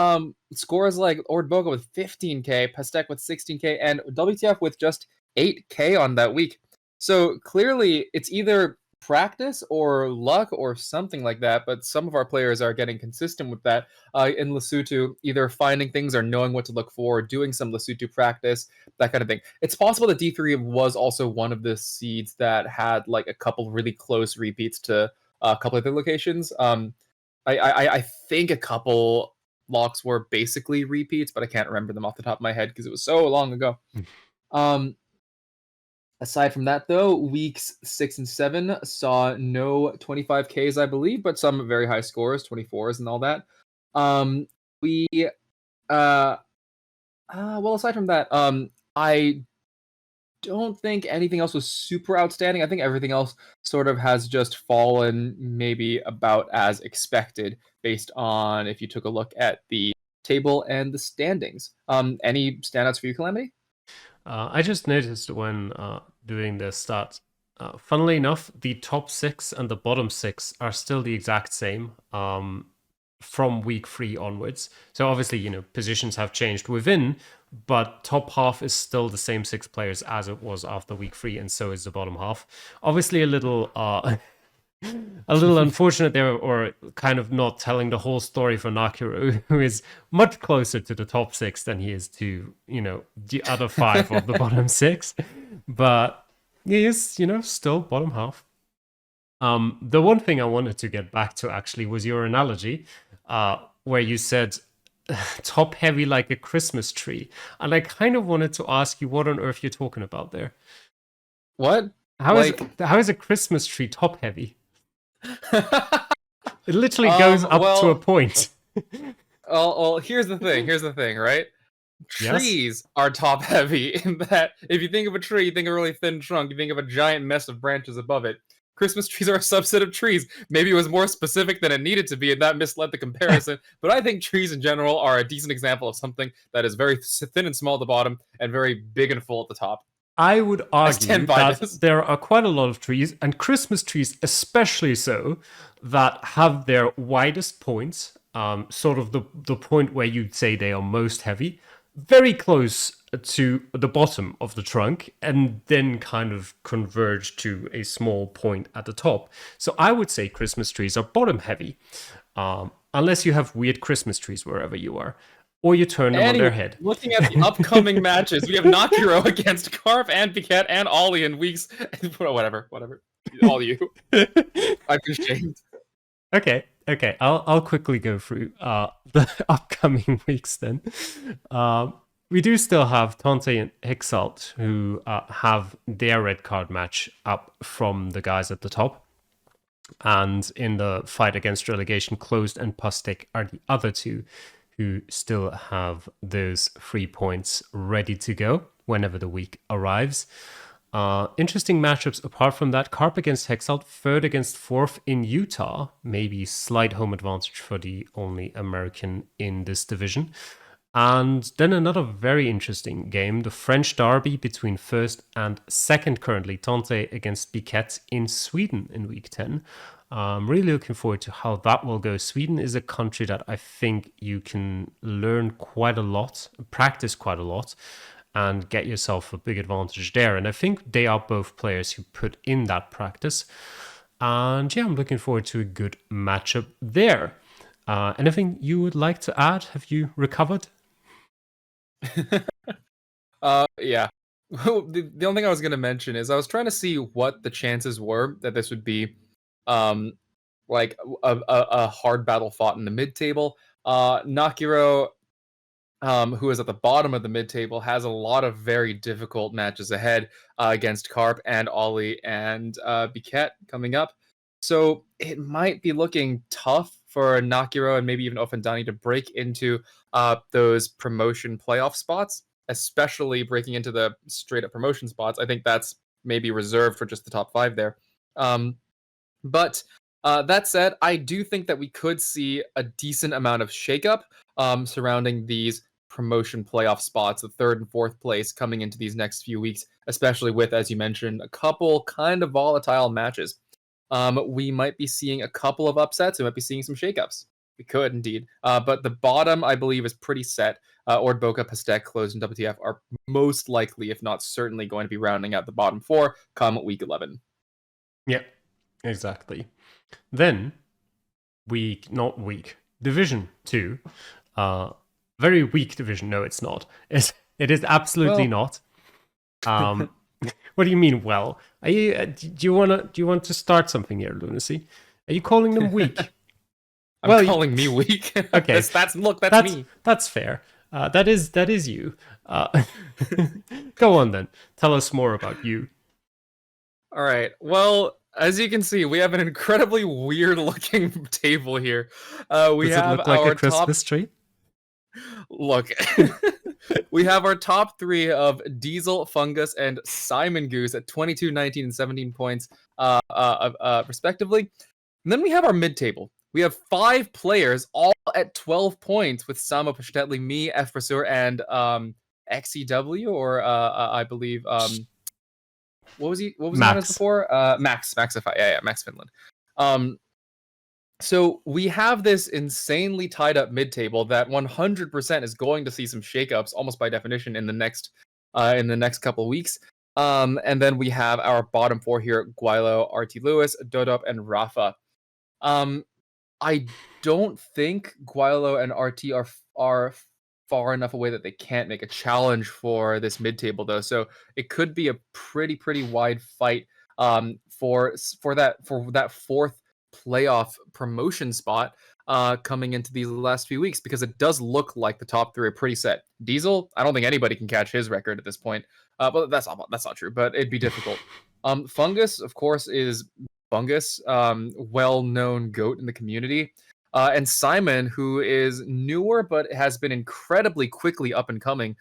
scores like Ord Boga with 15k, Pastek with 16k, and WTF with just 8k on that week. So clearly, it's either practice or luck or something like that. But some of our players are getting consistent with that in Lesotho, either finding things or knowing what to look for, doing some Lesotho practice, that kind of thing. It's possible that D3 was also one of the seeds that had like a couple really close repeats to a couple other locations. I think a couple locks were basically repeats, but I can't remember them off the top of my head because it was so long ago. Aside from that, though, weeks 6 and 7 saw no 25ks, I believe, but some very high scores, 24s and all that. We, well, aside from that, I don't think anything else was super outstanding. I think everything else sort of has just fallen maybe about as expected based on if you took a look at the table and the standings. Any standouts for you, Calamity? I just noticed when doing the stats, funnily enough, the top 6 and the bottom 6 are still the exact same from week 3 onwards. So obviously, positions have changed within, but top half is still the same 6 players as it was after week 3, and so is the bottom half. Obviously, a little unfortunate there, or kind of not telling the whole story for Nakiro, who is much closer to the top 6 than he is to, the other 5 of the bottom 6. But he is, still bottom half. The one thing I wanted to get back to actually was your analogy, where you said top heavy like a Christmas tree. And I kind of wanted to ask you what on earth you're talking about there. What? How is a Christmas tree top heavy? It literally goes up to a point. Well, here's the thing, right? Trees are top heavy in that if you think of a tree, you think of a really thin trunk, you think of a giant mess of branches above it. Christmas trees are a subset of trees. Maybe it was more specific than it needed to be, and that misled the comparison. But I think trees in general are a decent example of something that is very thin and small at the bottom and very big and full at the top. I would I stand argue by that this. there are quite a lot of trees, and Christmas trees especially so, that have their widest points, sort of the point where you'd say they are most heavy, very close to the bottom of the trunk, and then kind of converge to a small point at the top. So I would say Christmas trees are bottom heavy, unless you have weird Christmas trees wherever you are, or you turn them on Anyway, their head. looking at the upcoming matches, we have Nakiro against Carp and Piquet and Ollie in weeks. Whatever. All you. I'm ashamed. Okay. I'll quickly go through the upcoming weeks then. We do still have Tante and Hixalt, who have their red card match up from the guys at the top. And in the fight against relegation, Closed and Pustek are the other two who still have those 3 points ready to go whenever the week arrives. Interesting matchups apart from that. Carp against Hexalt, third against fourth in Utah. Maybe slight home advantage for the only American in this division. And then another very interesting game, the French derby between first and second currently, Tante against Biquet in Sweden in week 10. I'm really looking forward to how that will go. Sweden is a country that I think you can learn quite a lot, practice quite a lot, and get yourself a big advantage there. And I think they are both players who put in that practice. And yeah, I'm looking forward to a good matchup there. Anything you would like to add? Have you recovered? Yeah. The only thing I was gonna mention is I was trying to see what the chances were that this would be, like a hard battle fought in the mid table. Nakiro, who is at the bottom of the mid table, has a lot of very difficult matches ahead against Carp and Ollie and Biquet coming up. So it might be looking tough for Nakiro and maybe even Ofendani to break into those promotion playoff spots, especially breaking into the straight up promotion spots. I think that's maybe reserved for just the top 5 there. But that said, I do think that we could see a decent amount of shakeup surrounding these promotion playoff spots, the third and fourth place coming into these next few weeks, especially with, as you mentioned, a couple kind of volatile matches. We might be seeing a couple of upsets. We might be seeing some shakeups. We could indeed. But the bottom, I believe, is pretty set. Ord, Boca, Pastek, Closed, and WTF are most likely, if not certainly, going to be rounding out the bottom 4 come week 11. Yeah, exactly. Then, Division 2. Very weak division. No, it's not. It is absolutely not. What do you mean? Well, are you? Do you want to start something here, Lunacy? Are you calling them weak? I'm calling me weak. Okay, that's me. That's fair. That is you. Go on then. Tell us more about you. All right. Well, as you can see, we have an incredibly weird-looking table here. We Does it have look like our a Christmas tree? Look, we have our top 3 of Diesel, Fungus, and Simon Goose at 22, 19, and 17 points, respectively. And then we have our mid-table. We have 5 players, all at 12 points, with Samo Pashtetli, me, F. Brasur, and XEW, or I believe, what was he known as before? Maxify. Yeah, Max Finland. So we have this insanely tied up mid-table that 100% is going to see some shakeups, almost by definition, in the next couple weeks. And then we have our bottom 4 here: Guilo, RT Lewis, Dodop, and Rafa. I don't think Guilo and RT are far enough away that they can't make a challenge for this mid-table, though. So it could be a pretty wide fight for that 4th playoff promotion spot coming into these last few weeks, because it does look like the top 3 are pretty set. Diesel, I don't think anybody can catch his record at this point, but that's not true. But it'd be difficult. Fungus, of course, is Fungus, well-known GOAT in the community. And Simon, who is newer but has been incredibly quickly up and coming.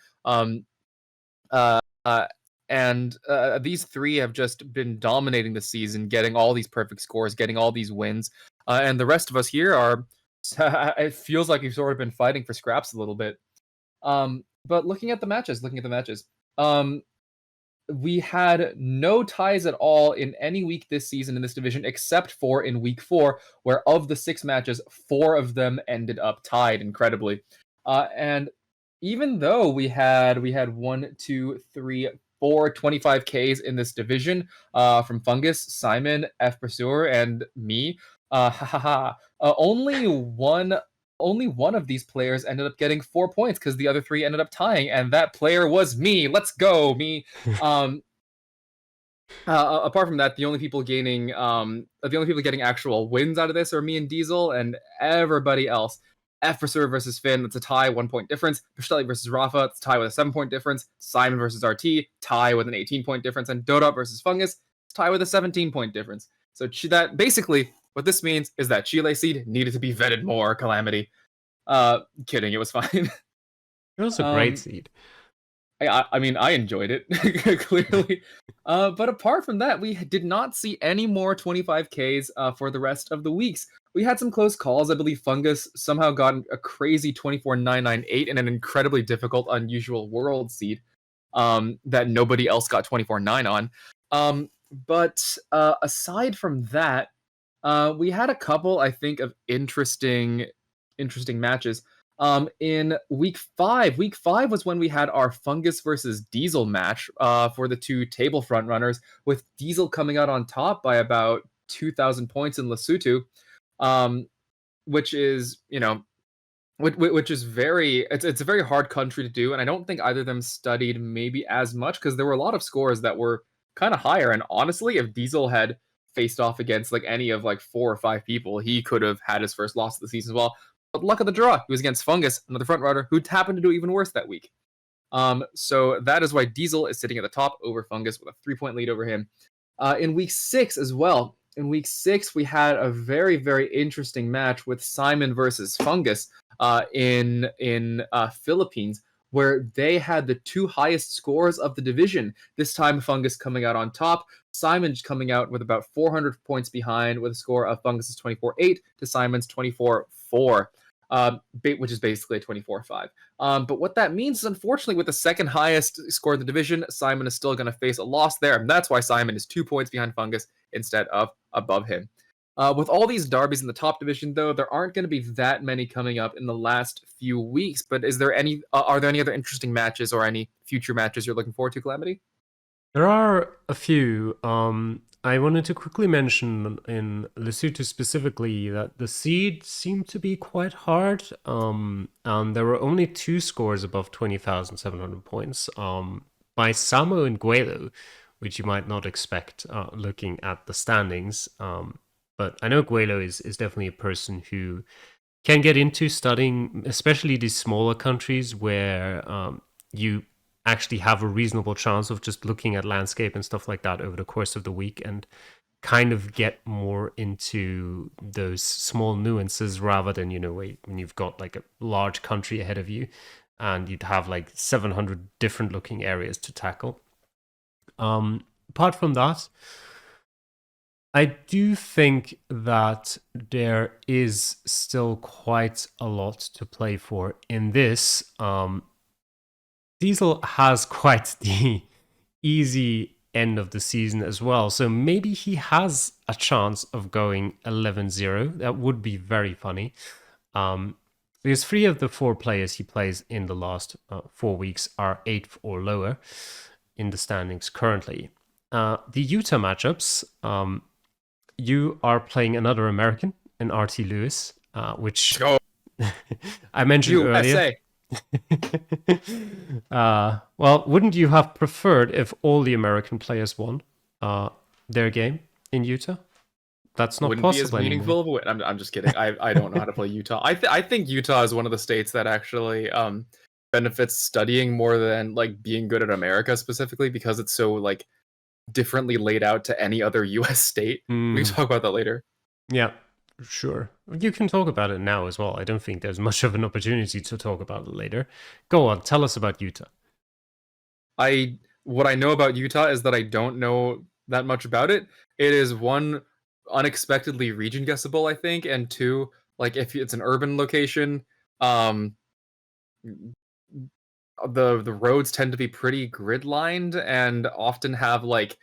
And these three have just been dominating the season, getting all these perfect scores, getting all these wins. And the rest of us here are, it feels like we've sort of been fighting for scraps a little bit. But looking at the matches, um, we had no ties at all in any week this season in this division, except for in week 4, where of the 6 matches, 4 of them ended up tied, incredibly. And even though we had 1, 2, 3, 4 25Ks in this division, from Fungus, Simon, F Pursuer, and me, only one of these players ended up getting 4 points because the other 3 ended up tying, and that player was me. Let's go, me. Um, Apart from that, the only people getting actual wins out of this are me and Diesel, and everybody else. Efreser versus Finn, that's a tie, 1 point difference. Pistelli versus Rafa, it's a tie with a 7 point difference. Simon versus RT, tie with an 18 point difference. And Dodot versus Fungus, tie with a 17 point difference. So that basically what this means is that Chile seed needed to be vetted more. Calamity. Kidding, it was fine. It was a great um, seed. I mean, I enjoyed it clearly, but apart from that, we did not see any more 25Ks for the rest of the weeks. We had some close calls. I believe Fungus somehow got a crazy 24,998 in an incredibly difficult, unusual world seed that nobody else got 24,9 on. But aside from that, we had a couple, I think, of interesting matches. In week 5 was when we had our Fungus versus Diesel match for the 2 table front runners, with Diesel coming out on top by about 2,000 points in Lesotho, um, which is, which is it's a very hard country to do, and I don't think either of them studied maybe as much because there were a lot of scores that were kind of higher. And honestly, if Diesel had faced off against like any of like 4 or 5 people, he could have had his first loss of the season as well. But luck of the draw, he was against Fungus, another front runner who happened to do even worse that week. So that is why Diesel is sitting at the top over Fungus with a 3 point lead over him. In week 6 as well. In week 6, we had a very, very interesting match with Simon versus Fungus in Philippines, where they had the 2 highest scores of the division. This time, Fungus coming out on top. Simon's coming out with about 400 points behind, with a score of Fungus's 24-8 to Simon's 24-4. Which is basically a 24-5. But what that means is, unfortunately, with the second highest score in the division, Simon is still going to face a loss there, and that's why Simon is 2 points behind Fungus instead of above him. With all these derbies in the top division, though, there aren't going to be that many coming up in the last few weeks. But are there any other interesting matches or any future matches you're looking forward to, Calamity? There are a few. I wanted to quickly mention in Lesotho specifically that the seed seemed to be quite hard. And there were only 2 scores above 20,700 points. By Samo and Guelo, which you might not expect looking at the standings. But I know Guelo is definitely a person who can get into studying, especially these smaller countries where you actually have a reasonable chance of just looking at landscape and stuff like that over the course of the week and kind of get more into those small nuances rather than, when you've got like a large country ahead of you and you'd have like 700 different looking areas to tackle. Apart from that, I do think that there is still quite a lot to play for in this. Diesel has quite the easy end of the season as well, so maybe he has a chance of going 11-0. That would be very funny. Because 3 of the 4 players he plays in the last 4 weeks are 8th or lower in the standings currently. The Utah matchups, you are playing another American in RT Lewis, which I mentioned USA. earlier. Well, wouldn't you have preferred if all the American players won their game in Utah? That's not Wouldn't possible be as meaningful anymore. of a win. I'm just kidding. I don't know how to play Utah. I think Utah is one of the states that actually benefits studying more than like being good at America specifically, because it's so like differently laid out to any other US state. We can talk about that later. Yeah, sure. You can talk about it now as well. I don't think there's much of an opportunity to talk about it later. Go on, tell us about Utah. I what I know about Utah is that I don't know that much about it. It is one, unexpectedly region guessable, I think, and two, like if it's an urban location, um, the roads tend to be pretty grid lined and often have like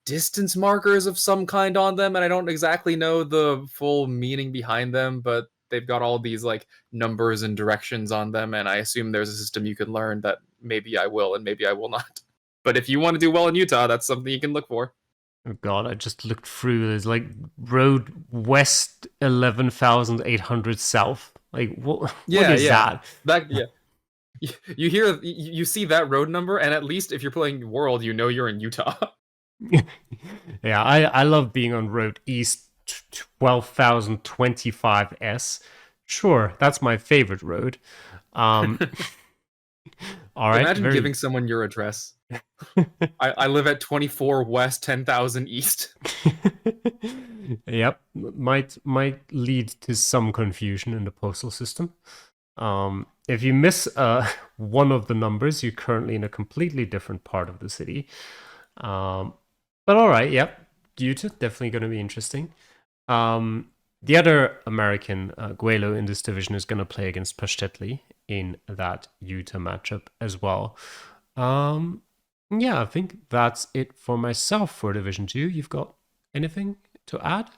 distance markers of some kind on them, and I don't exactly know the full meaning behind them, but they've got all these like numbers and directions on them, and I assume there's a system you can learn that maybe I will and maybe I will not. But if you want to do well in Utah, that's something you can look for. Oh God, I just looked through. There's like road west 11,800 south. Like what Yeah, is yeah. that? That yeah. You hear you see that road number, and at least if you're playing World, you know you're in Utah. Yeah, I love being on road east 12,025S. Sure, that's my favorite road. Um, all right, Imagine very. giving someone your address. I live at 24 West, 10,000 East. Yep, might lead to some confusion in the postal system. If you miss one of the numbers, you're currently in a completely different part of the city. Um, but all right, yep, Utah definitely going to be interesting. The other American, Guelo, in this division is going to play against Pashtetli in that Utah matchup as well. Um, yeah, I think that's it for myself for Division 2. You've got anything to add?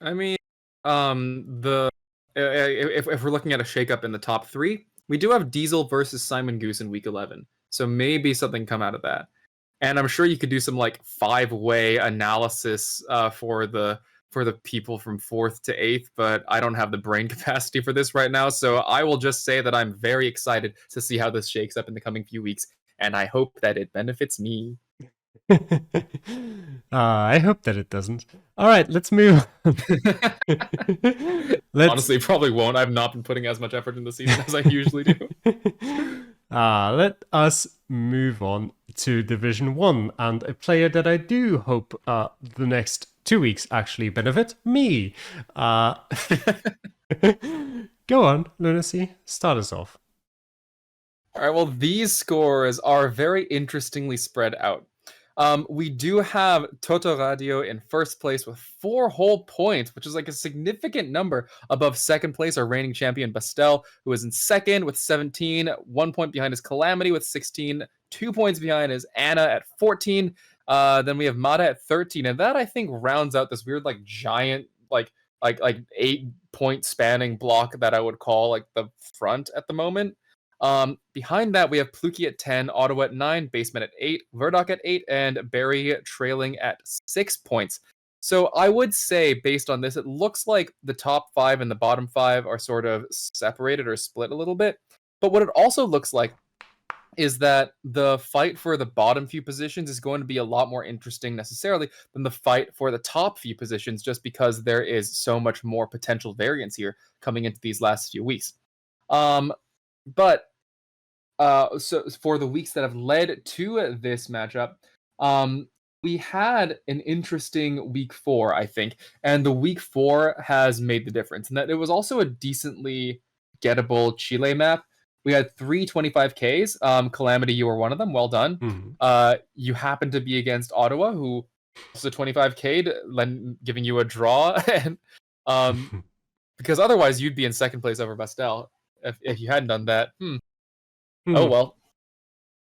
I mean, the if we're looking at a shakeup in the top three, we do have Diesel versus Simon Goose in week 11, so maybe something come out of that. And I'm sure you could do some like five-way analysis for the people from fourth to eighth, but I don't have the brain capacity for this right now. So I will just say that I'm very excited to see how this shakes up in the coming few weeks, and I hope that it benefits me. I hope that it doesn't. All right, let's move on. let's Honestly, probably won't. I've not been putting as much effort in the season as I usually do. Let us move on to Division 1 and a player that I do hope the next 2 weeks actually benefit me. Go on, Lunacy, start us off. All right, well, these scores are very interestingly spread out. We do have Toto Radio in first place with 4 whole points, which is like a significant number above second place, our reigning champion Bastel, who is in second with 17, 1 point behind his Calamity with 16, 2 points behind his Anna at 14. Then we have Mata at 13, and that I think rounds out this weird like giant like 8 point spanning block that I would call like the front at the moment. Behind that, we have Pluki at 10, Ottawa at 9, Basement at 8, Verdok at 8, and Barry trailing at 6 points. So I would say, based on this, it looks like the top 5 and the bottom 5 are sort of separated or split a little bit. But what it also looks like is that the fight for the bottom few positions is going to be a lot more interesting necessarily than the fight for the top few positions, just because there is so much more potential variance here coming into these last few weeks. But so for the weeks that have led to this matchup, we had an interesting week 4, I think, and the week 4 has made the difference. And that it was also a decently gettable Chile map. We had 3 25Ks. Calamity, you were one of them. Well done. Mm-hmm. You happened to be against Ottawa, who also 25K'd, giving you a draw, and because otherwise you'd be in second place over Bastel if you hadn't done that. Oh well.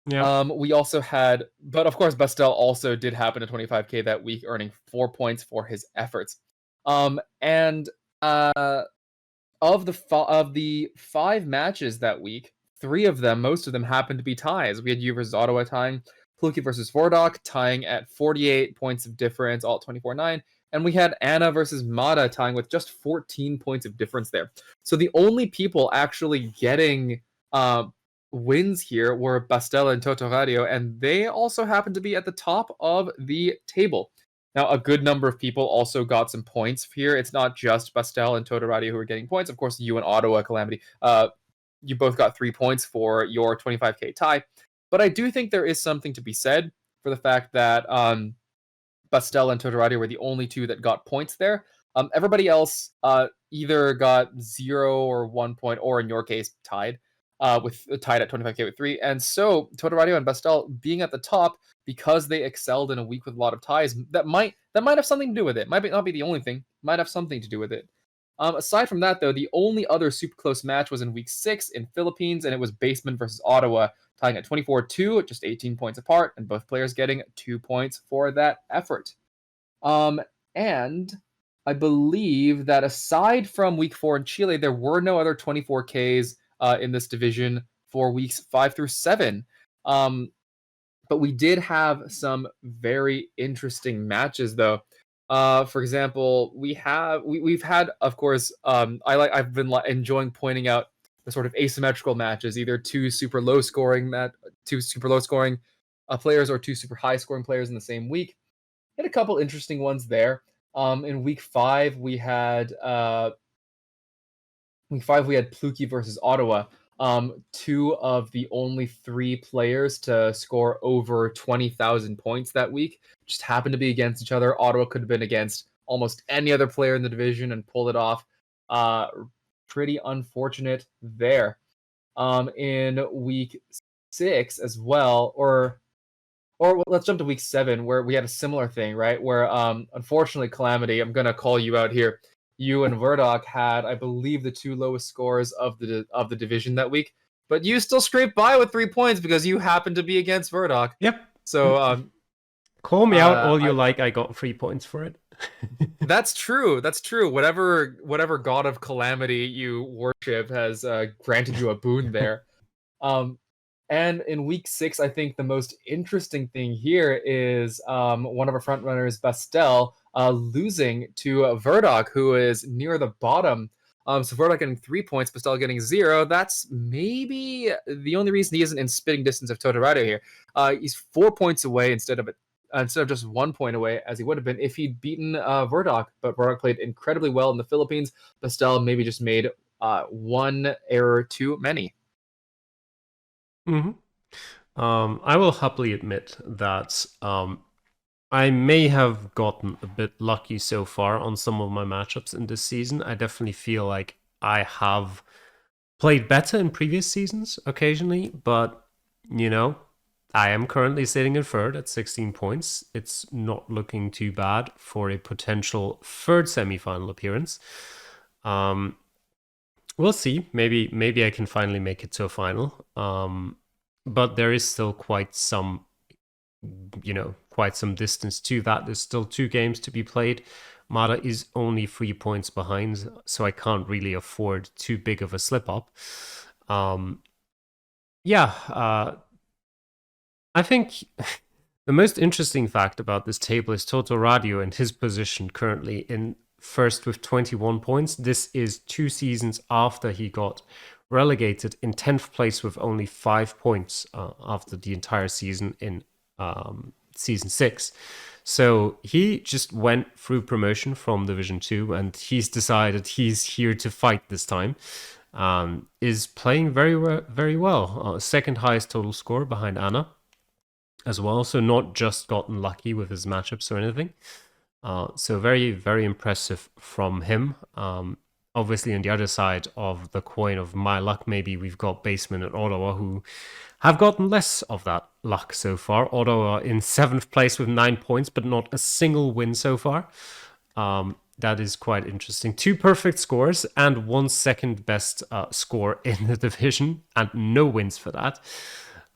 Yeah. We also had, but of course, Bastel also did happen to 25K that week, earning 4 points for his efforts. And of the 5 matches that week, 3 of them, most of them, happened to be ties. We had U versus Ottawa tying, Pluki versus Vordok tying at 48 points of difference, all at 24-9. And we had Anna versus Mata tying with just 14 points of difference there. So the only people actually getting wins here were Bastel and Toto Radio, and they also happen to be at the top of the table. Now, a good number of people also got some points here. It's not just Bastel and Toto Radio who are getting points. Of course, you and Ottawa Calamity, you both got 3 points for your 25K tie. But I do think there is something to be said for the fact that Bastel and Toto Radio were the only 2 that got points there. Everybody else either got 0 or 1 point, or in your case, tied. with tied at 25k with 3. And so Totoradio and Bastel being at the top because they excelled in a week with a lot of ties, that might have something to do with it. Might not be the only thing. Might have something to do with it. Aside from that, though, the only other super close match was in week 6 in Philippines, and it was Basement versus Ottawa, tying at 24-2, just 18 points apart, and both players getting 2 points for that effort. And I believe that aside from week 4 in Chile, there were no other 24Ks in this division for weeks 5 through 7. But we did have some very interesting matches, though. For example, we've had, of course, I've been enjoying pointing out the sort of asymmetrical matches, either two super low scoring players or two super high scoring players in the same week. Had a couple interesting ones there. In week 5, we had Pluki versus Ottawa. Two of the only 3 players to score over 20,000 points that week just happened to be against each other. Ottawa could have been against almost any other player in the division and pulled it off. Pretty unfortunate there. In week 6 as well, or let's jump to week 7 where we had a similar thing, right? Where unfortunately, Calamity, I'm gonna call you out here. You and Verdoc had, I believe, the 2 lowest scores of the division that week, but you still scraped by with 3 points because you happened to be against Verdoc. Yep. So Call me out all you like. I got 3 points for it. That's true. That's true. Whatever god of calamity you worship has granted you a boon there. And in week 6, I think the most interesting thing here is one of our frontrunners, Bastel, losing to Verdoc, who is near the bottom. So Verdoc getting 3 points, Bastel getting 0. That's maybe the only reason he isn't in spitting distance of Totorado here. He's 4 points away instead of just 1 point away, as he would have been if he'd beaten Verdoc. But Verdoc played incredibly well in the Philippines. Bastel maybe just made one error too many. Mm-hmm. I will happily admit that I may have gotten a bit lucky so far on some of my matchups in this season. I definitely feel like I have played better in previous seasons occasionally, but I am currently sitting in third at 16 points. It's not looking too bad for a potential third semifinal appearance. We'll see. Maybe I can finally make it to a final. But there is still quite some distance to that. There's still 2 games to be played. Mada is only 3 points behind, so I can't really afford too big of a slip up. I think the most interesting fact about this table is Totoradio and his position currently in first with 21 points. This is 2 seasons after he got relegated in 10th place with only 5 points after the entire season in season 6. So he just went through promotion from Division 2 and he's decided he's here to fight this time. Is playing very well. Second highest total score behind Anna as well. So not just gotten lucky with his matchups or anything. So very, very impressive from him. Obviously, on the other side of the coin of my luck, maybe we've got Basement and Ottawa who have gotten less of that luck so far. Ottawa in 7th place with 9 points, but not a single win so far. That is quite interesting. 2 perfect scores and 1 second best score in the division, and no wins for that.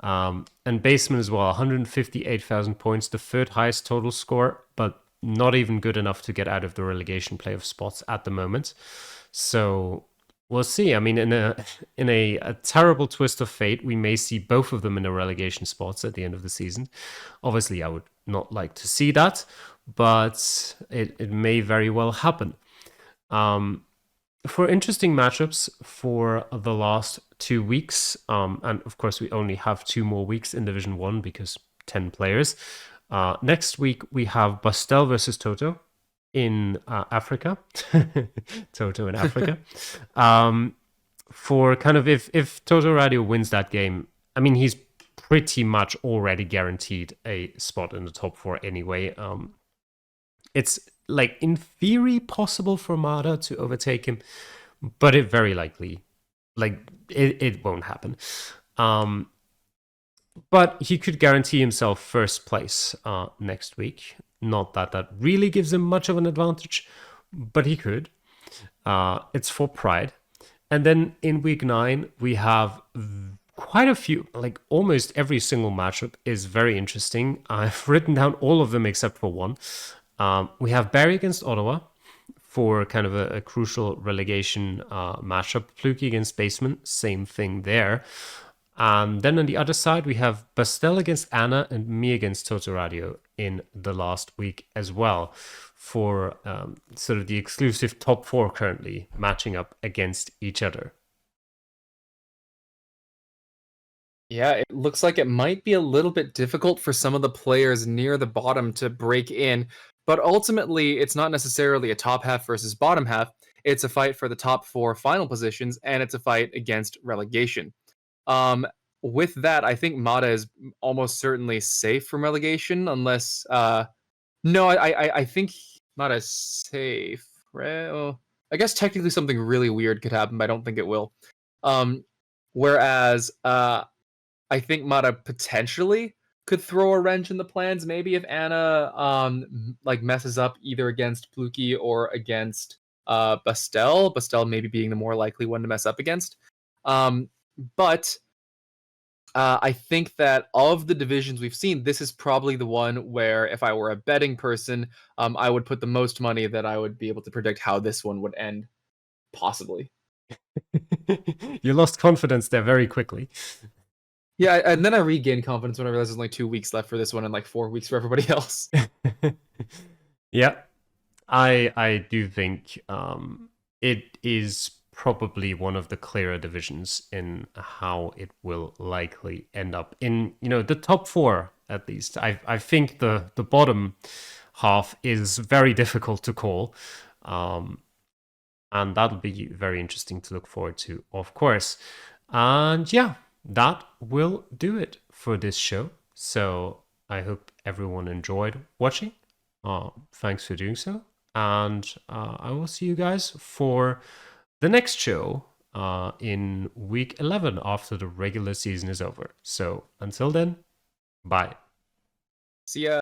And Basement as well, 158,000 points, the 3rd highest total score, but not even good enough to get out of the relegation playoff spots at the moment. So we'll see. I mean, in a terrible twist of fate, we may see both of them in the relegation spots at the end of the season. Obviously, I would not like to see that, but it may very well happen. For interesting matchups for the last 2 weeks, and of course we only have 2 more weeks in Division 1 because 10 players. Next week we have Bastel versus Toto in Africa. Toto in Africa. For kind of if Toto Radio wins that game, I mean he's pretty much already guaranteed a spot in the top 4 anyway. It's like in theory possible for Mada to overtake him, but it very likely Like it won't happen. Um, but he could guarantee himself first place next week. Not that that really gives him much of an advantage, but he could. It's for pride. And then in week 9, we have quite a few, like almost every single matchup is very interesting. I've written down all of them except for one. We have Barry against Ottawa for kind of a crucial relegation matchup. Fluky against Basement, same thing there. Then on the other side, we have Bastel against Anna and me against Totoradio in the last week as well, for sort of the exclusive top 4 currently matching up against each other. Yeah, it looks like it might be a little bit difficult for some of the players near the bottom to break in, but ultimately, it's not necessarily a top half versus bottom half. It's a fight for the top 4 final positions, and it's a fight against relegation. Um, with that, I think Mata is almost certainly safe from relegation, unless no, I think Mata is safe. Right? Well, I guess technically something really weird could happen, but I don't think it will. Um, whereas I think Mata potentially could throw a wrench in the plans. Maybe if Anna like messes up either against Pluki or against Bastel. Bastel maybe being the more likely one to mess up against. Um, but I think that of the divisions we've seen, this is probably the one where if I were a betting person, I would put the most money that I would be able to predict how this one would end, possibly. You lost confidence there very quickly. Yeah, and then I regained confidence when I realized there's only 2 weeks left for this one and like 4 weeks for everybody else. Yeah, I do think it is probably one of the clearer divisions in how it will likely end up in the top 4 at least. I think the bottom half is very difficult to call. And that'll be very interesting to look forward to, of course. And yeah, that will do it for this show. So I hope everyone enjoyed watching. Thanks for doing so. And I will see you guys for the next show in week 11 after the regular season is over. So until then, bye. See ya.